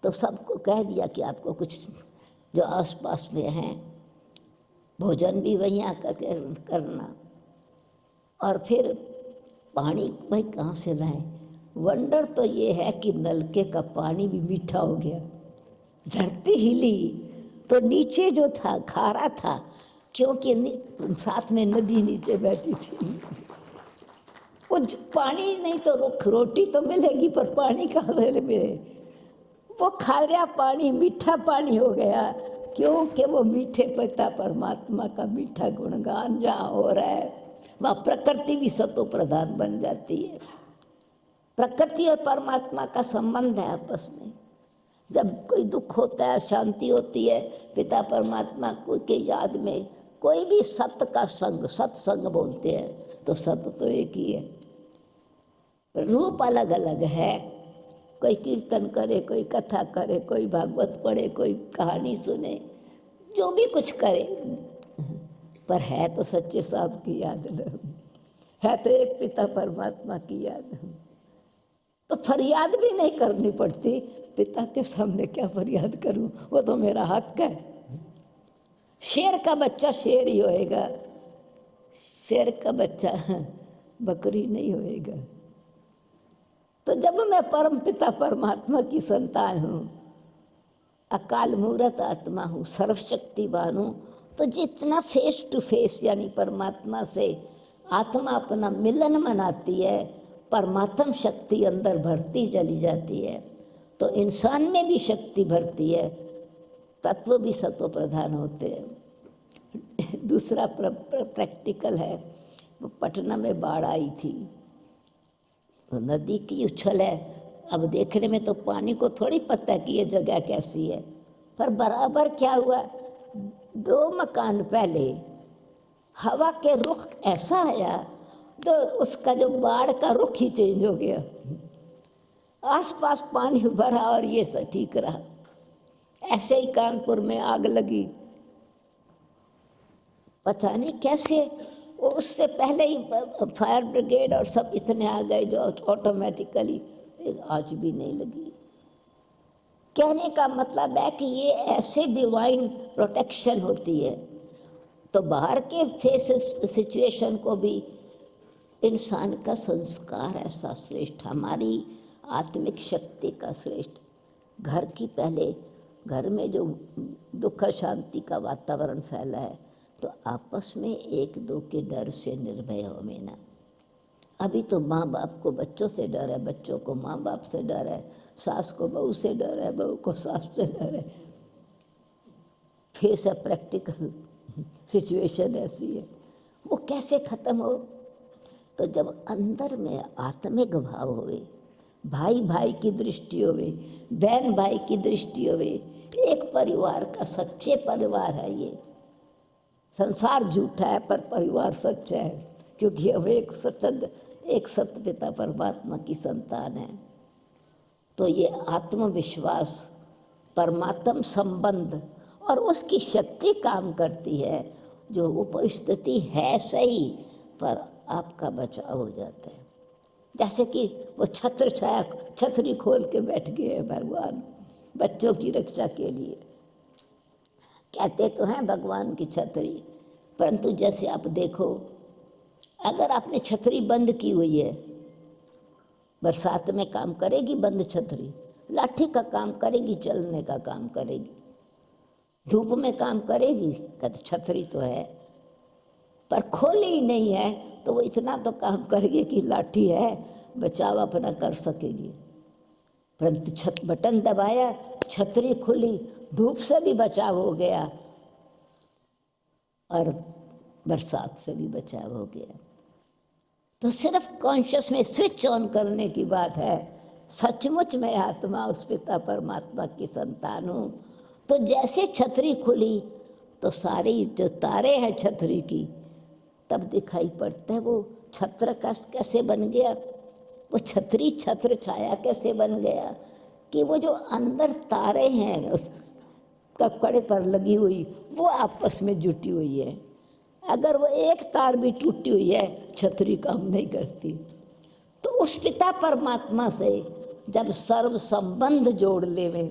तो सबको कह दिया कि आपको कुछ जो आसपास में हैं, भोजन भी वहीं आकर करना। और फिर पानी भाई कहाँ से लाएं? वंडर तो ये है कि नलके का पानी भी मीठा हो गया। धरती हिली तो नीचे जो था खारा था, क्योंकि साथ में नदी नीचे बहती थी। कुछ पानी नहीं तो रोटी तो मिलेगी, पर पानी कहाँ से मिले? वो खारा पानी मीठा पानी हो गया, क्योंकि वो मीठे पिता परमात्मा का मीठा गुणगान जहाँ हो रहा है, वहाँ प्रकृति भी सतो प्रधान बन जाती है। प्रकृति और परमात्मा का संबंध है आपस में। जब कोई दुख होता है, शांति होती है, पिता परमात्मा को के याद में कोई भी सत्य का संग, सत्संग बोलते हैं, तो सत्य तो एक ही है, रूप अलग अलग है। कोई कीर्तन करे, कोई कथा करे, कोई भागवत पढ़े, कोई कहानी सुने, जो भी कुछ करे, पर है तो सच्चे साहब की याद है तो एक पिता परमात्मा की याद। तो फरियाद भी नहीं करनी पड़ती। पिता के सामने क्या फरियाद करूं, वो तो मेरा हक है। शेर का बच्चा शेर ही होएगा, शेर का बच्चा बकरी नहीं होएगा। तो जब मैं परम पिता परमात्मा की संतान हूँ, अकाल मूर्त आत्मा हूँ, सर्वशक्तिवान हूँ, तो जितना फेस टू फेस यानी परमात्मा से आत्मा अपना मिलन मनाती है, परमात्म शक्ति अंदर भरती चली जाती है, तो इंसान में भी शक्ति भरती है, तत्व भी सत्व प्रधान होते हैं। दूसरा प्रैक्टिकल है, वो पटना में बाढ़ आई थी, तो नदी की उछल है। अब देखने में तो पानी को थोड़ी पता कि ये जगह कैसी है, पर बराबर क्या हुआ, 2 मकान पहले हवा के रुख ऐसा आया तो उसका जो बाढ़ का रुख ही चेंज हो गया। आसपास पानी भरा और ये सब ठीक रहा। ऐसे ही कानपुर में आग लगी, पता नहीं कैसे, उससे पहले ही फायर ब्रिगेड और सब इतने आ गए जो ऑटोमेटिकली आँच भी नहीं लगी। कहने का मतलब है कि ये ऐसे डिवाइन प्रोटेक्शन होती है। तो बाहर के फेस सिचुएशन को भी इंसान का संस्कार ऐसा श्रेष्ठ, हमारी आत्मिक शक्ति का श्रेष्ठ। घर की पहले, घर में जो दुख शांति का वातावरण फैला है, तो आपस में एक दो के डर से निर्भय हो में ना। अभी तो माँ बाप को बच्चों से डर है, बच्चों को माँ बाप से डर है, सास को बहू से डर है, बहू को सास से डर है। फेस है प्रैक्टिकल सिचुएशन ऐसी है। वो कैसे खत्म हो? तो जब अंदर में आत्मिक भाव होवे, भाई भाई की दृष्टि होवे, बहन भाई की दृष्टि होवे, एक परिवार का सच्चे परिवार है ये। संसार झूठा है पर परिवार सच्चा है, क्योंकि अब एक सत्य पिता परमात्मा की संतान है। तो ये आत्मविश्वास, परमात्म संबंध और उसकी शक्ति काम करती है। जो वो परिस्थिति है सही, पर आपका बचाव हो जाता है। जैसे कि वो छतरी खोल के बैठ गए हैं भगवान बच्चों की रक्षा के लिए। कहते तो हैं भगवान की छतरी, परंतु जैसे आप देखो, अगर आपने छतरी बंद की हुई है, बरसात में काम करेगी बंद छतरी? लाठी का काम करेगी, चलने का काम करेगी। धूप में काम करेगी? कहते छतरी तो है, पर खोली ही नहीं है, तो वो इतना तो काम करेगी कि लाठी है, बचाव अपना कर सकेगी। परंतु बटन दबाया, छतरी खुली, धूप से भी बचाव हो गया और बरसात से भी बचाव हो गया। तो सिर्फ कॉन्शियस में स्विच ऑन करने की बात है। सचमुच में आत्मा उस पिता परमात्मा की संतान हूँ। तो जैसे छतरी खुली तो सारी जो तारे हैं छतरी की तब दिखाई पड़ता है। वो छत्र का कैसे बन गया, वो छतरी छत्र छाया कैसे बन गया कि वो जो अंदर तारे हैं उस कपड़े पर लगी हुई वो आपस में जुटी हुई है। अगर वो एक तार भी टूटी हुई है, छतरी काम नहीं करती। तो उस पिता परमात्मा से जब सर्व संबंध जोड़ लेवे,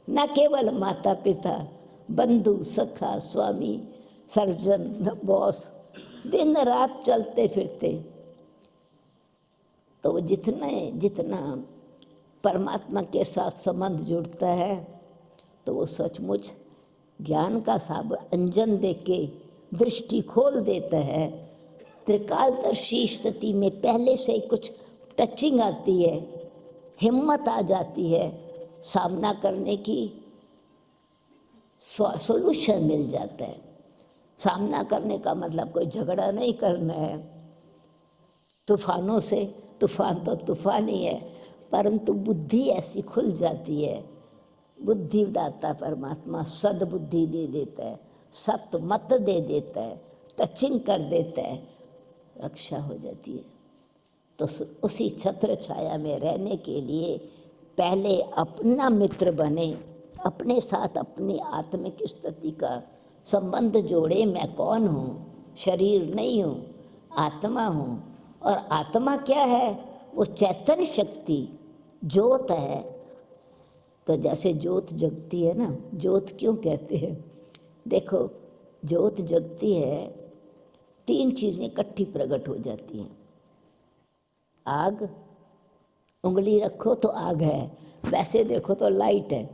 न केवल माता पिता, बंधु सखा स्वामी सर्जन बॉस, दिन रात चलते फिरते, तो वो जितना परमात्मा के साथ संबंध जुड़ता है तो वो सचमुच ज्ञान का साब अंजन दे के दृष्टि खोल देता है। त्रिकालदर्शी स्थिति में पहले से ही कुछ टचिंग आती है, हिम्मत आ जाती है, सामना करने की सॉल्यूशन मिल जाता है। सामना करने का मतलब कोई झगड़ा नहीं करना है तूफानों से। तूफान तो तूफान ही है, परंतु बुद्धि ऐसी खुल जाती है। बुद्धि दाता परमात्मा सद्बुद्धि दे देता है, सत्य मत दे देता है, टचिंग कर देता है, रक्षा हो जाती है। तो उसी छत्र छाया में रहने के लिए पहले अपना मित्र बने, अपने साथ अपनी आत्मिक स्थिति का संबंध जोड़े। मैं कौन हूँ? शरीर नहीं हूँ, आत्मा हूँ। और आत्मा क्या है? वो चैतन्य शक्ति ज्योत है। तो जैसे ज्योत जगती है ना, ज्योत क्यों कहते हैं? देखो, ज्योत जगती है, तीन चीजें इकट्ठी प्रकट हो जाती हैं। आग, उंगली रखो तो आग है, वैसे देखो तो लाइट है।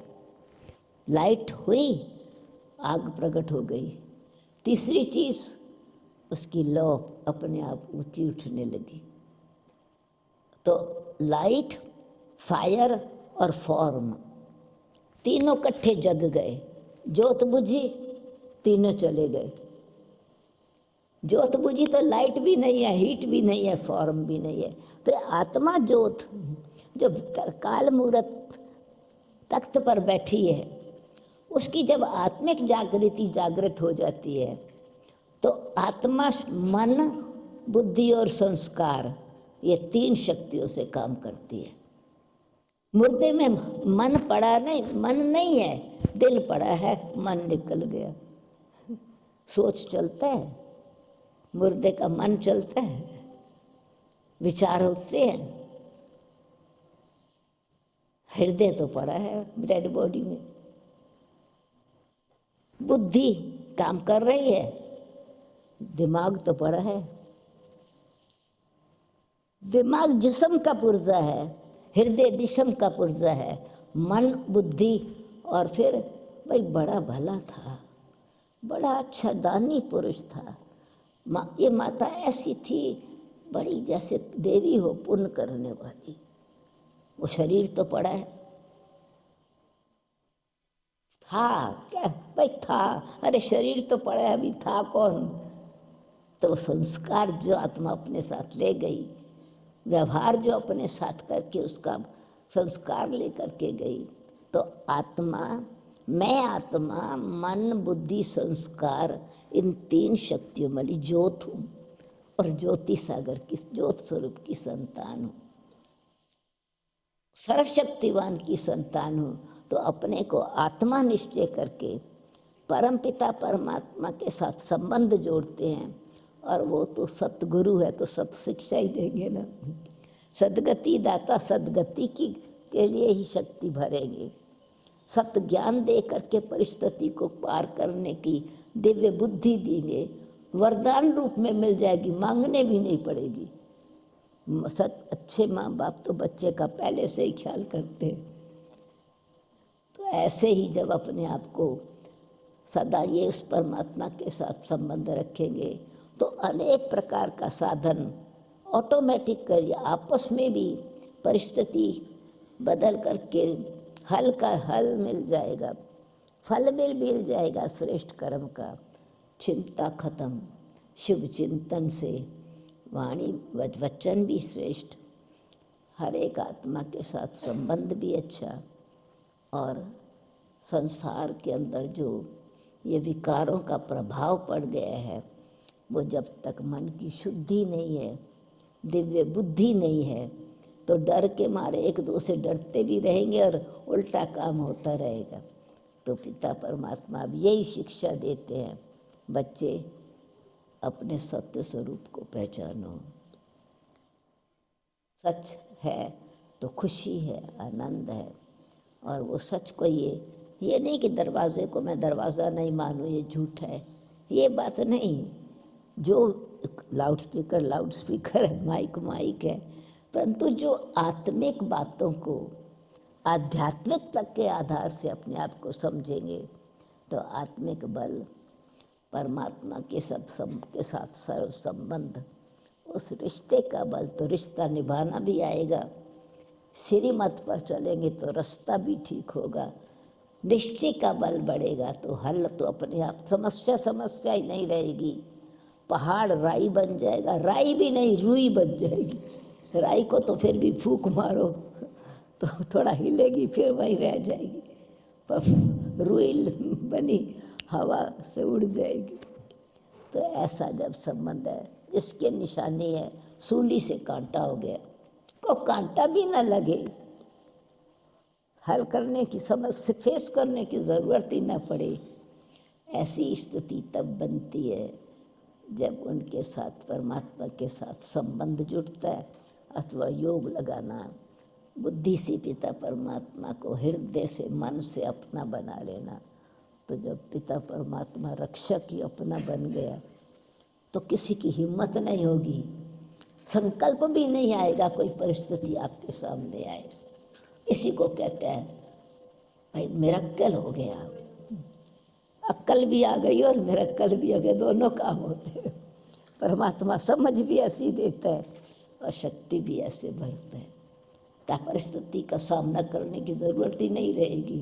लाइट हुई, आग प्रकट हो गई। तीसरी चीज, उसकी लौ अपने आप ऊंची उठने लगी। तो लाइट, फायर और फॉर्म तीनों इकट्ठे जग गए। ज्योत बुझी, तीनों चले गए। ज्योत बुझी तो लाइट भी नहीं है, हीट भी नहीं है, फॉर्म भी नहीं है। तो आत्मा ज्योत जो काल मूर्त तख्त पर बैठी है, उसकी जब आत्मिक जागृति जागृत हो जाती है तो आत्मा, मन, बुद्धि और संस्कार, ये तीन शक्तियों से काम करती है। मुर्दे में मन पड़ा नहीं, मन नहीं है, दिल पड़ा है, मन निकल गया। सोच चलता है, मुर्दे का मन चलता है, विचार होते हैं। हृदय तो पड़ा है डेड बॉडी में। बुद्धि काम कर रही है, दिमाग तो पड़ा है। दिमाग जिस्म का पुर्जा है, हृदय जिस्म का पुर्जा है। मन, बुद्धि और फिर भाई बड़ा भला था, बड़ा अच्छा दानी पुरुष था। ये माता ऐसी थी, बड़ी जैसे देवी हो, पुण्य करने वाली। वो शरीर तो पड़ा है, था क्या भाई, था, अरे शरीर तो पड़ा है, अभी था कौन। तो संस्कार जो आत्मा अपने साथ ले गई, व्यवहार जो अपने साथ करके उसका संस्कार लेकर के गई, तो आत्मा, मैं आत्मा, मन, बुद्धि, संस्कार, इन 3 शक्तियों वाली ज्योत हूँ और ज्योति सागर की, ज्योत स्वरूप की संतान हूँ, सर्वशक्तिवान की संतान हूँ। तो अपने को आत्मा निश्चय करके परम पिता परमात्मा के साथ संबंध जोड़ते हैं, और वो तो सतगुरु है, तो सत शिक्षा ही देंगे ना। सदगति दाता सदगति की के लिए ही शक्ति भरेंगे। सत ज्ञान दे करके परिस्थिति को पार करने की दिव्य बुद्धि देंगे, वरदान रूप में मिल जाएगी, मांगने भी नहीं पड़ेगी। सत अच्छे माँ बाप तो बच्चे का पहले से ही ख्याल करते हैं। तो ऐसे ही जब अपने आप को सदा ये उस परमात्मा के साथ संबंध रखेंगे, तो अनेक प्रकार का साधन ऑटोमेटिक करिए, आपस में भी परिस्थिति बदल करके हल का हल मिल जाएगा, फल मिल जाएगा श्रेष्ठ कर्म का। चिंता खत्म, शुभ चिंतन से वाणी वचन भी श्रेष्ठ, हर एक आत्मा के साथ संबंध भी अच्छा, और संसार के अंदर जो ये विकारों का प्रभाव पड़ गया है, वो जब तक मन की शुद्धि नहीं है, दिव्य बुद्धि नहीं है, तो डर के मारे एक दो से डरते भी रहेंगे और उल्टा काम होता रहेगा। तो पिता परमात्मा अब यही शिक्षा देते हैं, बच्चे अपने सत्य स्वरूप को पहचानो। सच है तो खुशी है, आनंद है, और वो सच को ये नहीं कि दरवाजे को मैं दरवाज़ा नहीं मानूँ, ये झूठ है, ये बात नहीं। जो लाउड स्पीकर है, माइक है, परंतु जो आत्मिक बातों को आध्यात्मिकता के आधार से अपने आप को समझेंगे, तो आत्मिक बल, परमात्मा के के साथ सर्व संबंध, उस रिश्ते का बल, तो रिश्ता निभाना भी आएगा। श्रीमत पर चलेंगे तो रास्ता भी ठीक होगा। निश्चय का बल बढ़ेगा तो हल तो अपने आप, समस्या ही नहीं रहेगी। पहाड़ राई बन जाएगा, राई भी नहीं रुई बन जाएगी। राई को तो फिर भी फूंक मारो तो थोड़ा हिलेगी, फिर वहीं रह जाएगी, पर रुई बनी हवा से उड़ जाएगी। तो ऐसा जब संबंध है, जिसके निशानी है सूली से कांटा हो गया, को कांटा भी ना लगे, हल करने की समस्या फेस करने की ज़रूरत ही ना पड़े, ऐसी स्थिति तब बनती है जब उनके साथ, परमात्मा के साथ संबंध जुड़ता है, अथवा योग लगाना, बुद्धि से पिता परमात्मा को हृदय से, मन से अपना बना लेना। तो जब पिता परमात्मा रक्षक ही अपना बन गया, तो किसी की हिम्मत नहीं होगी, संकल्प भी नहीं आएगा कोई परिस्थिति आपके सामने आए। इसी को कहते हैं भाई मिरेकल हो गया, अक्ल भी आ गई और मिरेकल भी आ गया, दोनों काम होते हैं। परमात्मा समझ भी ऐसी देता है और शक्ति भी ऐसे भरता है, ताकि परिस्थिति का सामना करने की ज़रूरत ही नहीं रहेगी।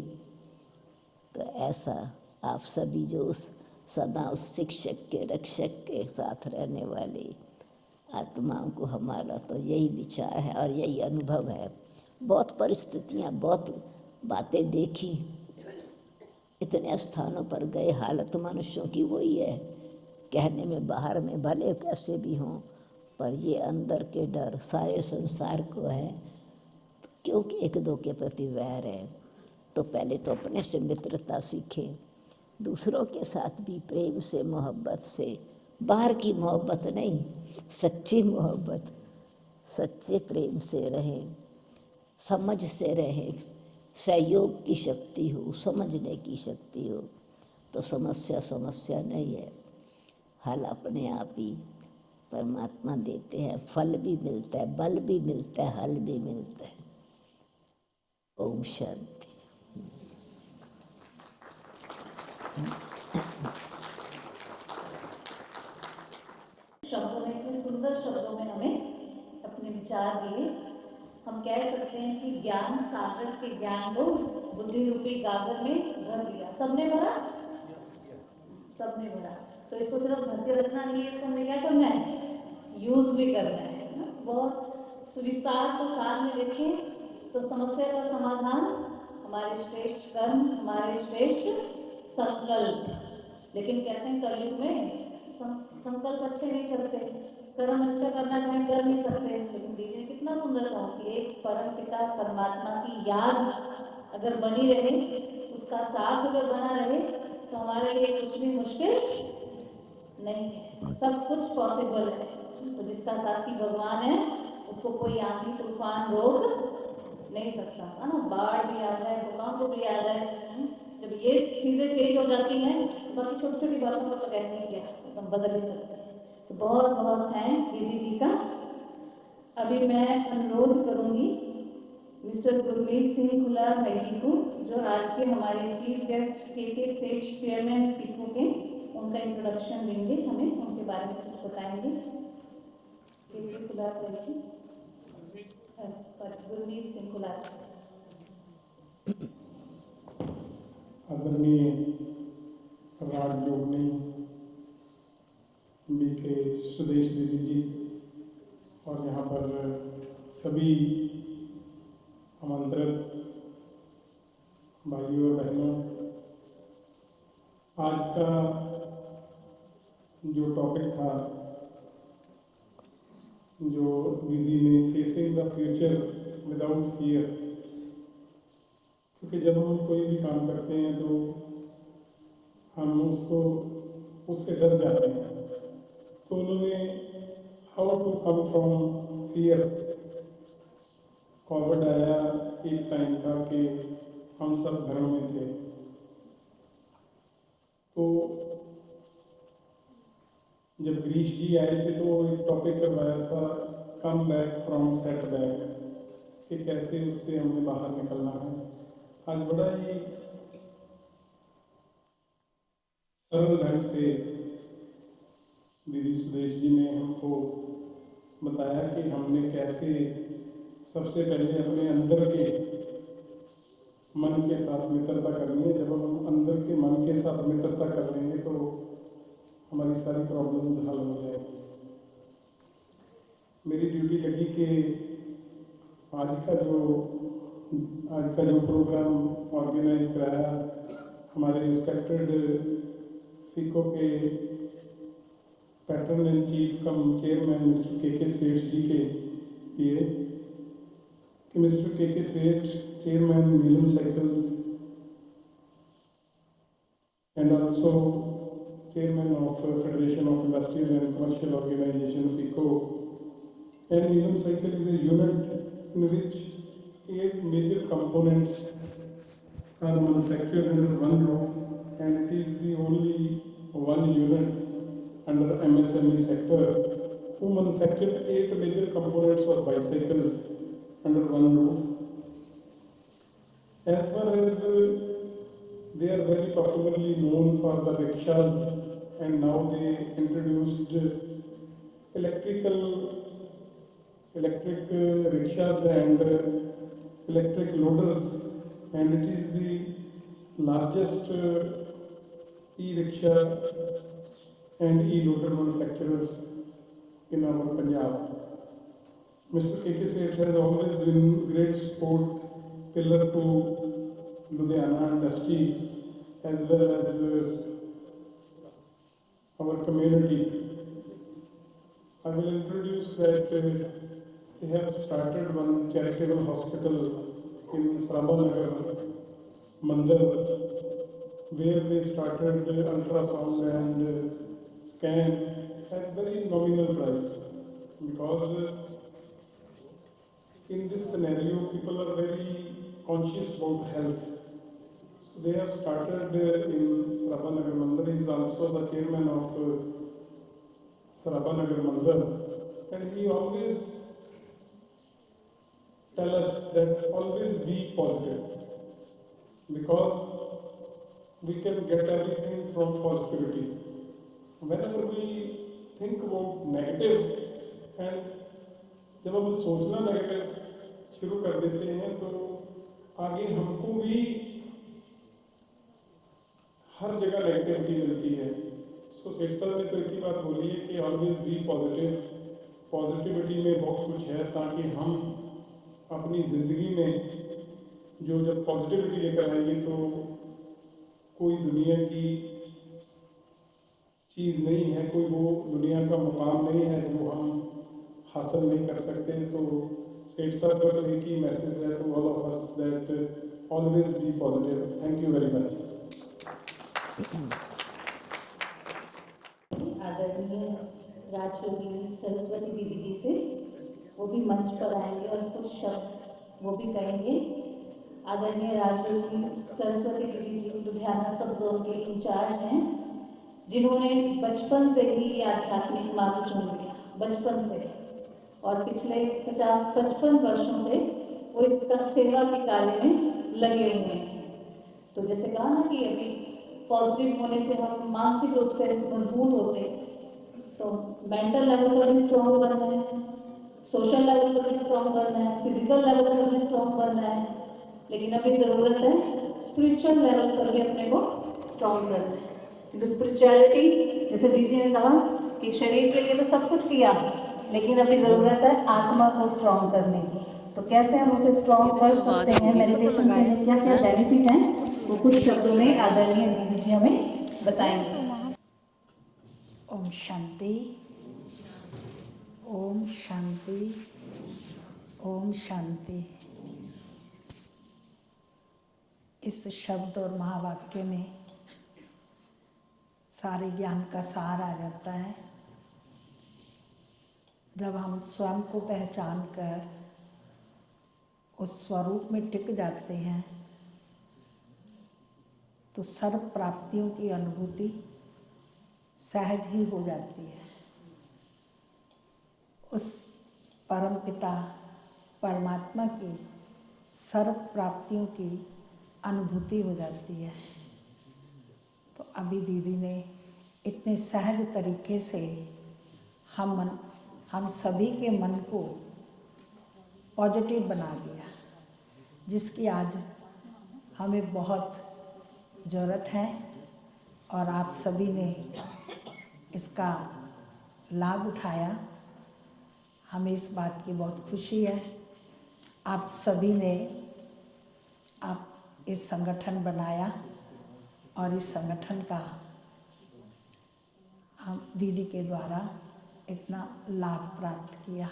तो ऐसा आप सभी जो उस सदा उस शिक्षक के, रक्षक के साथ रहने वाली आत्माओं को, हमारा तो यही विचार है और यही अनुभव है। बहुत परिस्थितियाँ, बहुत बातें देखी, इतने स्थानों पर गए, हालत मनुष्यों की वही है, कहने में बाहर में भले कैसे भी हों, पर ये अंदर के डर सारे संसार को है, क्योंकि एक दो के प्रति वैर है। तो पहले तो अपने से मित्रता सीखें, दूसरों के साथ भी प्रेम से, मोहब्बत से, बाहर की मोहब्बत नहीं, सच्ची मोहब्बत, सच्चे प्रेम से रहें, समझ से रहें, सहयोग की शक्ति हो, समझने की शक्ति हो, तो समस्या नहीं है, हल अपने आप ही परमात्मा देते हैं। फल भी मिलता है, बल भी मिलता है, हल भी मिलता है। ओम शांति। शब्दों में, इतने सुंदर शब्दों में हमें अपने विचार दिए। हम कह सकते हैं कि ज्ञान सागर के ज्ञान को बुद्धि रूपी गागर में भर दिया। सबने भरा, सबने भरा। तो इसको सिर्फ भर के रखना नहीं है, इसको हमें क्या करना है, यूज भी करना है ना। बहुत विस्तार को साथ में देखें तो समस्या का समाधान हमारे श्रेष्ठ कर्म, हमारे श्रेष्ठ संकल्प। लेकिन कहते हैं कलयुग में संकल्प अच्छे नहीं चलते, कर्म अच्छा करना चाहे कर नहीं सकते। लेकिन दीदी ने कितना सुंदर कहा कि एक परम पिता परमात्मा की याद अगर बनी रहे, उसका साथ अगर बना रहे, तो हमारे लिए कुछ भी मुश्किल नहीं है, सब कुछ पॉसिबल है। तो जिसका साथी भगवान है उसको कोई आंधी तूफान रोक नहीं सकता है ना। बाढ़ भी आ जाए, भूकंप भी आ जाए, जब ये चीजें चेंज हो जाती हैं तो बाकी छोटी छोटी बातों को तो कहने ही क्या, एकदम बदल ही सकते हैं। तो बहुत बहुत थैंक्स दीदी जी का। अभी मैं अनुरोध करूंगी मिस्टर गुरमीत सिंह खुला भाई जी को, जो आज के हमारे चीफ गेस्ट के सेठ चेयरमैन पीकू के, उनका इंट्रोडक्शन देंगे, हमें उनके बारे में कुछ बताएंगे। खुला भाई जी, गुरमीत सिंह खुला। आदरणीय राजयोगिनी बीके सुदेश दीदी जी और यहाँ पर सभी आमंत्रित भाइयों और बहनों, आज का जो टॉपिक था, जो दीदी ने facing the future without fear, क्योंकि जब हम कोई भी काम करते हैं तो हम उससे डर जाते हैं। तो उन्होंने how to come from fear, Covid आया एक टाइम था कि हम सब घरों में थे, तो जब गिरीश जी आए थे तो वो एक टॉपिक करवाया था, कम बैक फ्रॉम सेटबैक, कि कैसे उससे हमें बाहर निकलना है। आज बड़ा ही सरल ढंग से दीदी सुदेश जी ने हमको बताया कि हमने कैसे सबसे पहले अपने अंदर के मन के साथ मित्रता करनी है। जब हम अंदर के मन के साथ मित्रता कर लेंगे तो हमारी सारी प्रॉब्लम्स हल हो जाएगी। मेरी ड्यूटी लगी कि आज का जो प्रोग्राम ऑर्गेनाइज कराया हमारे रिस्पेक्टेड फिको के patron and chief cum chairman mister K Seth ji के लिए, कि mister K Seth chairman Neelam cycles and also chairman of federation of industrial and commercial organisation FICO, and Neelam Cycle is a unit in which 8 major components are manufactured under one roof, and it is the only one unit under MSME sector who manufactured 8 major components of bicycles under one roof. As far as they are very popularly known for the rickshaws, and now they introduced electric rickshaws and electric loaders, and it is the largest e-rickshaw and e-loader manufacturers in our Punjab. Mr. K.K. Seth has always been great support pillar to Ludhiana industry as well as our community. I will introduce that they have started one charitable hospital in Sarabanagar, Mandal, where they started ultrasound and scan at very nominal price, because in this scenario people are very conscious about health. So they have started in Sarabanagar. Mandal. He is also the chairman of Sarabanagar Mandal, and he always tell us that always be positive, because we can get everything from positivity. Whenever we think about negative and जब हम सोचना negative शुरू कर देते हैं तो आगे हमको भी हर जगह नेगेटिविटी मिलती है। सो सेठ साहब ने तो एक ही बात बोली है कि ऑलवेज बी पॉजिटिव। पॉजिटिविटी में बहुत कुछ है ताकि हम अपनी ज़िंदगी में जो जब पॉजिटिविटी लेकर आएंगे तो कोई दुनिया की चीज़ नहीं है, कोई वो दुनिया का मुकाम नहीं है जो हम हासिल नहीं कर सकते। तो सेठ साहब का तो एक ही मैसेज है to all of us that always be positive. Thank you very much. आदरणीय राजयोगी सरस्वती दीदी जी से, वो भी मंच पर आएंगे और कुछ शब्द वो भी कहेंगे। आदरणीय राजयोगी सरस्वती दीदी जी लुधियाना सब जोन के इंचार्ज हैं, जिन्होंने बचपन से ही ये आध्यात्मिक मार्ग चुन लिया, बचपन से, और पिछले 50-55 वर्षों से वो इसका सेवा के कार्य में लगे हुए हैं। तो जैसे कहा ना कि अभी पॉजिटिव होने से हम मानसिक रूप से मजबूत होते हैं, तो मेंटल लेवल पर भी स्ट्रॉन्ग बनना है, सोशल लेवल पर भी स्ट्रॉन्ग बनना है, फिजिकल लेवल पर भी स्ट्रॉन्ग बनना है, लेकिन अभी ज़रूरत है स्पिरिचुअल लेवल पर भी अपने को स्ट्रॉन्ग करना है। क्योंकि स्पिरिचुअलिटी, जैसे दीदी ने कहा कि शरीर के लिए तो सब कुछ किया, लेकिन अभी ज़रूरत है आत्मा को स्ट्रॉन्ग करने की। तो कैसे हम उसे स्ट्रॉन्ग कर सकते हैं, मेडिटेशन के क्या क्या बेनिफिट हैं, वो कुछ शब्दों में आदरणीय दीदी जी हमें बताएंगे। ओम शांति, ओम शांति, ओम शांति। इस शब्द और महावाक्य में सारे ज्ञान का सार आ जाता है। जब हम स्वयं को पहचान कर उस स्वरूप में टिक जाते हैं तो सर्व प्राप्तियों की अनुभूति सहज ही हो जाती है। उस परमपिता परमात्मा की सर्व प्राप्तियों की अनुभूति हो जाती है। तो अभी दीदी ने इतने सहज तरीके से हम सभी के मन को पॉजिटिव बना दिया, जिसकी आज हमें बहुत ज़रूरत है, और आप सभी ने इसका लाभ उठाया। हमें इस बात की बहुत खुशी है। आप सभी ने इस संगठन बनाया और इस संगठन का हम दीदी के द्वारा इतना लाभ प्राप्त किया।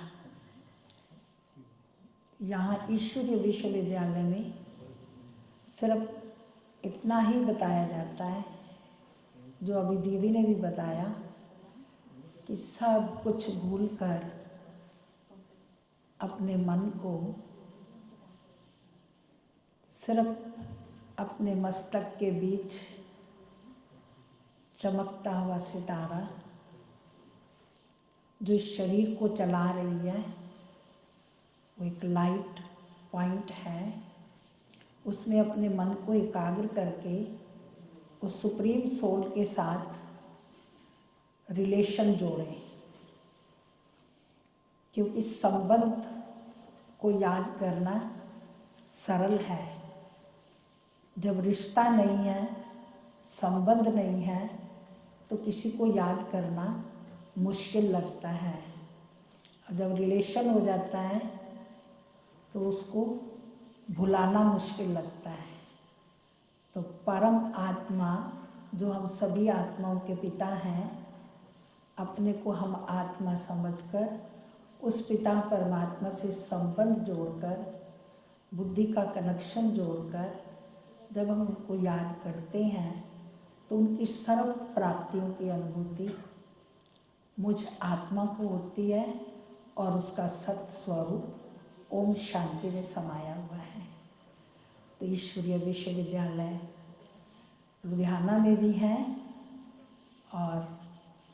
यहाँ ईश्वरीय विश्वविद्यालय में सिर्फ इतना ही बताया जाता है जो अभी दीदी ने भी बताया कि सब कुछ भूलकर अपने मन को सिर्फ अपने मस्तक के बीच चमकता हुआ सितारा जो इस शरीर को चला रही है, वो एक लाइट पॉइंट है, उसमें अपने मन को एकाग्र करके उस सुप्रीम सोल के साथ रिलेशन जोड़ें। क्योंकि संबंध को याद करना सरल है, जब रिश्ता नहीं है, संबंध नहीं है, तो किसी को याद करना मुश्किल लगता है। और जब रिलेशन हो जाता है तो उसको भुलाना मुश्किल लगता है। तो परम आत्मा जो हम सभी आत्माओं के पिता हैं, अपने को हम आत्मा समझकर उस पिता परमात्मा से संबंध जोड़कर, बुद्धि का कनेक्शन जोड़कर जब हम उनको याद करते हैं तो उनकी सर्व प्राप्तियों की अनुभूति मुझ आत्मा को होती है और उसका सत्य स्वरूप ओम शांति में समाया हुआ है। तो ईश्वरीय विश्वविद्यालय लुधियाना में भी है और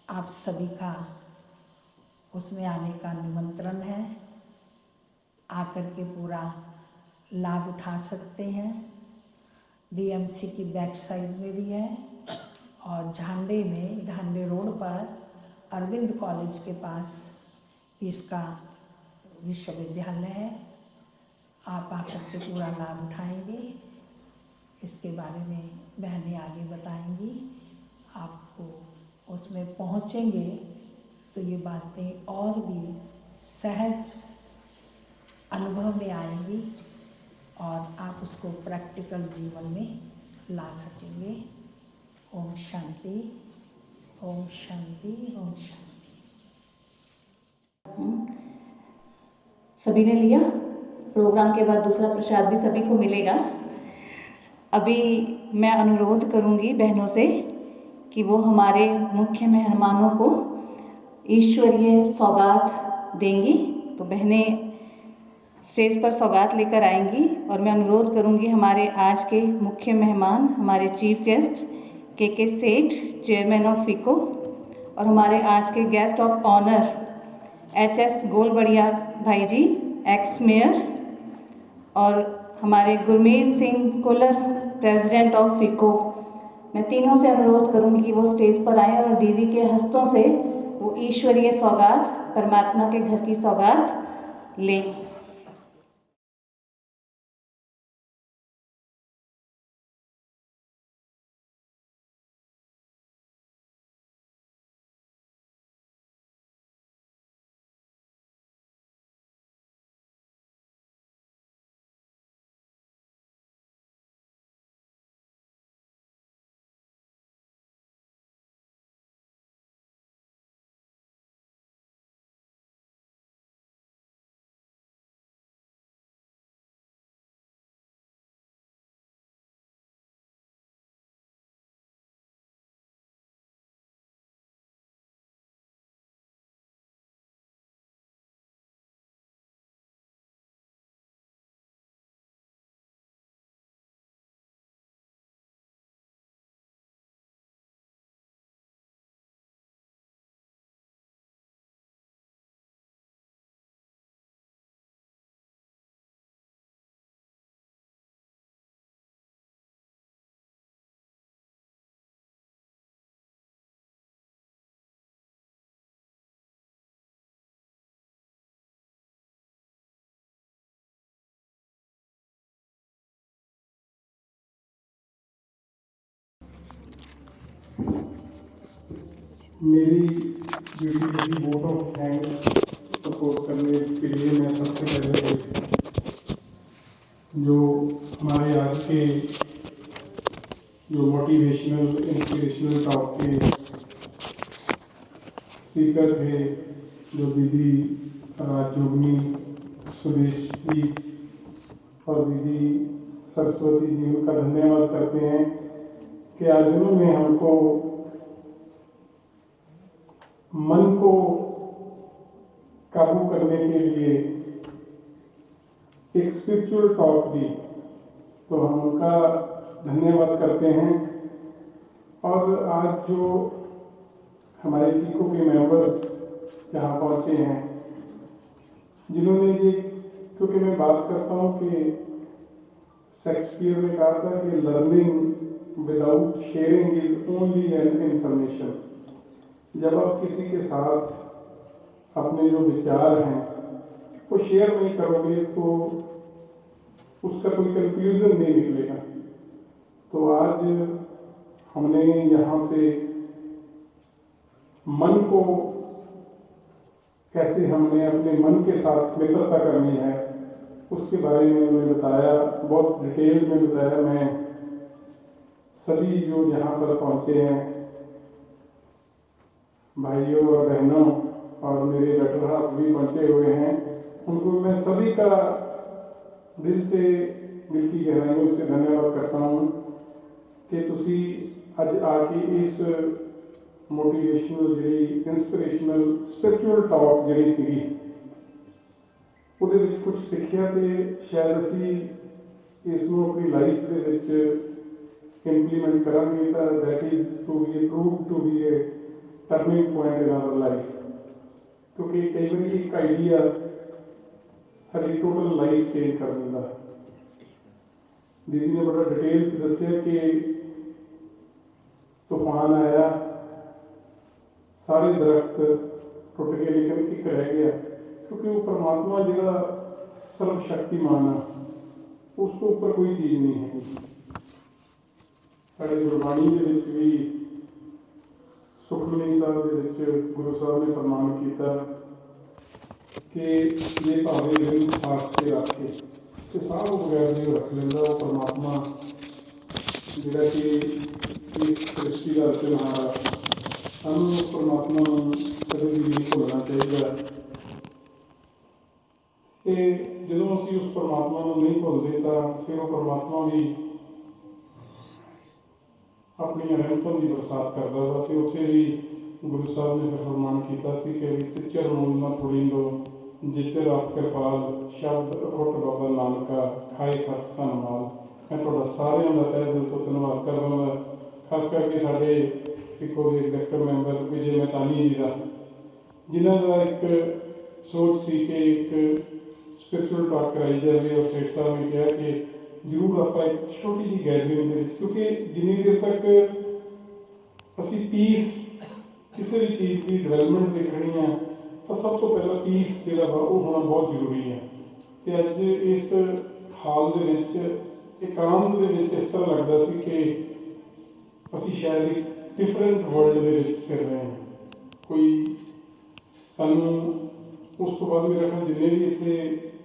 आप सभी का उसमें आने का निमंत्रण है। आकर के पूरा लाभ उठा सकते हैं। डीएमसी की बैक साइड में भी है और झांडे रोड पर अरविंद कॉलेज के पास इसका विश्वविद्यालय है। आप आकर के पूरा लाभ उठाएंगे। इसके बारे में बहनें आगे बताएंगी। आपको उसमें पहुंचेंगे तो ये बातें और भी सहज अनुभव में आएंगी और आप उसको प्रैक्टिकल जीवन में ला सकेंगे। ओम शांति, ओम शांति, ओम शांति। सभी ने लिया। प्रोग्राम के बाद दूसरा प्रसाद भी सभी को मिलेगा। अभी मैं अनुरोध करूंगी बहनों से कि वो हमारे मुख्य मेहमानों को ईश्वरीय सौगात देंगी। तो बहनें स्टेज पर सौगात लेकर आएंगी और मैं अनुरोध करूंगी हमारे आज के मुख्य मेहमान, हमारे चीफ गेस्ट के सेठ, चेयरमैन ऑफ फिको, और हमारे आज के गेस्ट ऑफ ऑनर HS गोलबड़िया भाई जी, एक्स मेयर, और हमारे Gurmeet Singh cooler, president of Fico. मैं तीनों से अनुरोध करूंगी कि वो स्टेज पर आए और दीदी के हस्तों से वो ईश्वरीय सौगात, परमात्मा के घर की सौगात लें। मेरी ड्यूटी लगी वोट ऑफ थैंक्स प्रपोज करने के लिए मैं सबसे पहले जो हमारे आज के जो मोटिवेशनल इंस्पिरेशनल टॉक के स्पीकर थे, जो दीदी राजयोगिनी सुरेश जी और दीदी सरस्वती जी, उनका धन्यवाद करते हैं कि आज उन्होंने हमको मन को काबू करने के लिए एक स्पिरिचुअल टॉक दी। तो हम उनका धन्यवाद करते हैं। और आज जो हमारे फिको के मेंबर्स यहाँ पहुंचे हैं, जिन्होंने ये, क्योंकि मैं बात करता हूँ कि शेक्सपियर ने कहा था कि learning without sharing is only an information. जब आप किसी के साथ अपने जो विचार हैं वो शेयर नहीं करोगे तो उसका कोई कंक्लूजन नहीं निकलेगा। तो आज हमने यहाँ से मन को कैसे हमने अपने मन के साथ मित्रता करनी है उसके बारे में उन्होंने बताया, बहुत डिटेल में बताया। मैं सभी जो यहाँ पर पहुँचे हैं भाइयों और बहनों और मेरे बेटरहाफ भी पहुंचे हुए हैं, उनको मैं सभी का दिल से, दिल की गहराइयों से धन्यवाद करता हूं कि तुसी अज आके इस मोटिवेशनल जी इंस्पिरेशनल स्पिरिचुअल टॉक जी सी कुछ सीखिया तो शायद असी इसमें अपनी लाइफ के इंप्लीमेंट करांगे। That is to be prove to be a turning point in our life, क्योंकि कई बार एक आइडिया सारी टोटल लाइफ चेंज कर देता। दीदी ने बड़ा डिटेल से दसिया कि तूफान आया, सारे दरख्त टुट गए लेकिन एक रह गया, क्योंकि वो परमात्मा जिहड़ा सर्व शक्तिमान है, उसके ऊपर कोई चीज़ नहीं है। साढ़े गुरबाणी दे विच भी सुखमनी साहब दे विच गुरु साहब ने फरमान किया कि ये भावे दिन सास के रखे तो साह बगैर जो रख लेंदा वो परमात्मा जिहड़ा कि इस सृष्टि का रचनहार है। सानूं उस परमात्मा नूं कदे भी नहीं भुलना चाहिए कि जदों असीं उस परमात्मा नूं नहीं भुलदे तां फिर वो परमात्मा भी अपनी रहमतों की बरसात करता वा। तो उत्थे भी गुरु साहब ने फिर फरमान किया कि तिचर मूल न थोड़ींदो जिचर आप कृपाल शब्द उठ बाबा नानका खाए खर्च धनवाल। मैं तुहाडा सारिਆਂ ਦਾ तहे दिल तो धन्नवाद करदा, खास करके साडे फिको के एग्जैक्टिव मैंबर विजय मेहतानी जी का, जिन्हों का एक सोच सी कि एक स्पिरिचुअल टॉक कराई जाए। और सेठ साहब ने कहा कि जरूर आप एक छोटी जी गैदरिंग के, क्योंकि जिन्नी देर तक असी पीस किसी भी चीज़ की डिवेलपमेंट देखनी है तो सब तो पहला पीस जो होना बहुत जरूरी है। तो अज इस हाल के एकांत के इस तरह लगता सी कि असी शायद एक डिफरेंट वर्ल्ड फिर रहे हैं। कोई सानू उस तो बाद मेरा ख्याल जिन्हें भी इतने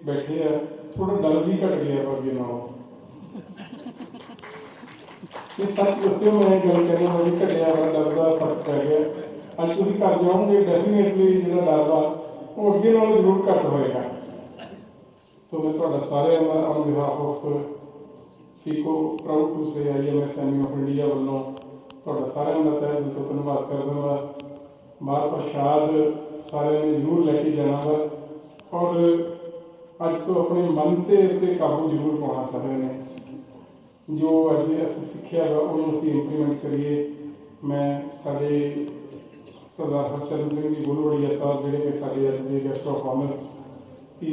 बैठे हैं थोड़ा डर भी घट गया अगे नालों। ये सच दस्यो मैं गल कहना बड़ी घटिया वा, डर का फर्क पै गया। अज तुम घर जाओगे डेफिनेटली जो डर वा वो अगे नालों जरूर घट होएगा। तो मैं तुहाडा सारिਆਂ ਦਾ on behalf of FICO proud to say IMSME ऑफ इंडिया वालों तुहाडा सारिਆਂ ਦਾ तहे दिल तो धन्नवाद करदा वा। बाहर प्रसाद सारे ने जरूर लैके जाना वा और अज तो अपने मन से काबू जरूर पाना सारे ने। जो अज असीं सिक्ख्या वा उहनूं असीं इंप्लीमेंट करिए। मैं साडे सरदार हरचरण सिंह जी गुरुवड़िया साहब जिहड़े कि साडे अज दे गेस्ट ऑफ ऑनर की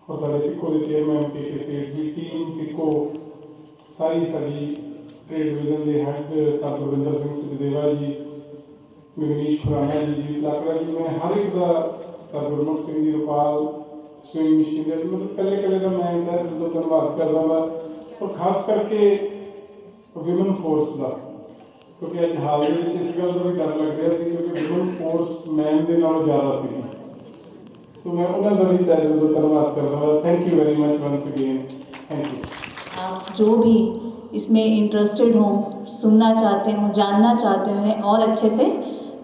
और साडे फिको के चेयरमैन के सेठ जी, टीम फिको सारी साडी ट्रेड डिवीजन के हैड सर गुरविंदर सिंह सचदेवा जी, गणेश खुराना जी, जीत लाकड़ा जी, मैं हर एक का सर गुरमुख सिंह जी रुपाल स्विंग मशीन मतलब कले कले का मैं दिल तो धन्यवाद कर रहा वा। और खास करके विमेन फोर्स का, क्योंकि अज हाल इस गल का भी डर लग रहा है क्योंकि विमेन फोर्स मैन के नालों ज़्यादा सी। तो मैं उन्होंने भी तहे दिल तो धन्यवाद कर रहा वा। Thank you very much once again, thank you. आप जो भी इसमें इंटरेस्टेड हों, सुनना चाहते हों, जानना चाहते हैं और अच्छे से,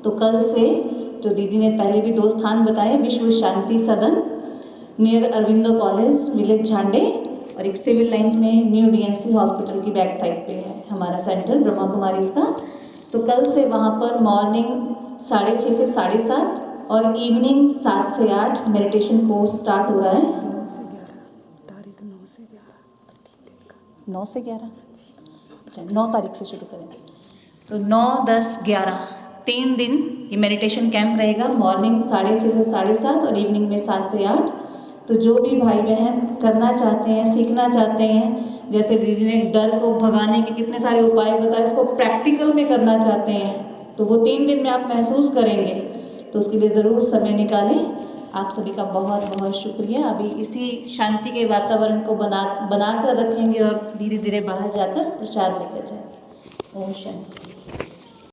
तो कल से जो दीदी ने पहले भी 2 स्थान बताए, विश्व शांति सदन नियर अरविंदो कॉलेज विलेज झांडे और एक सिविल लाइंस में न्यू DMC हॉस्पिटल की बैक साइड पे है हमारा सेंटर ब्रह्मा कुमारी का। तो कल से वहाँ पर मॉर्निंग 6:30 से 7:30 और इवनिंग 7 से 8 मेडिटेशन कोर्स स्टार्ट हो रहा है। 9 से 11 अच्छा 9 तारीख से शुरू करेंगे। तो 9, 10, 11 3 दिन ये मेडिटेशन कैंप रहेगा। मॉर्निंग 6:30 से 7:30 और इवनिंग में 7 से 8। तो जो भी भाई बहन करना चाहते हैं, सीखना चाहते हैं, जैसे दीदी ने डर को भगाने के कितने सारे उपाय बताए, उसको प्रैक्टिकल में करना चाहते हैं तो वो 3 दिन में आप महसूस करेंगे। तो उसके लिए ज़रूर समय निकालें। आप सभी का बहुत बहुत शुक्रिया। अभी इसी शांति के वातावरण को बना कर रखेंगे और धीरे धीरे बाहर जाकर प्रसाद लेकर जाएंगे। ओम शांति।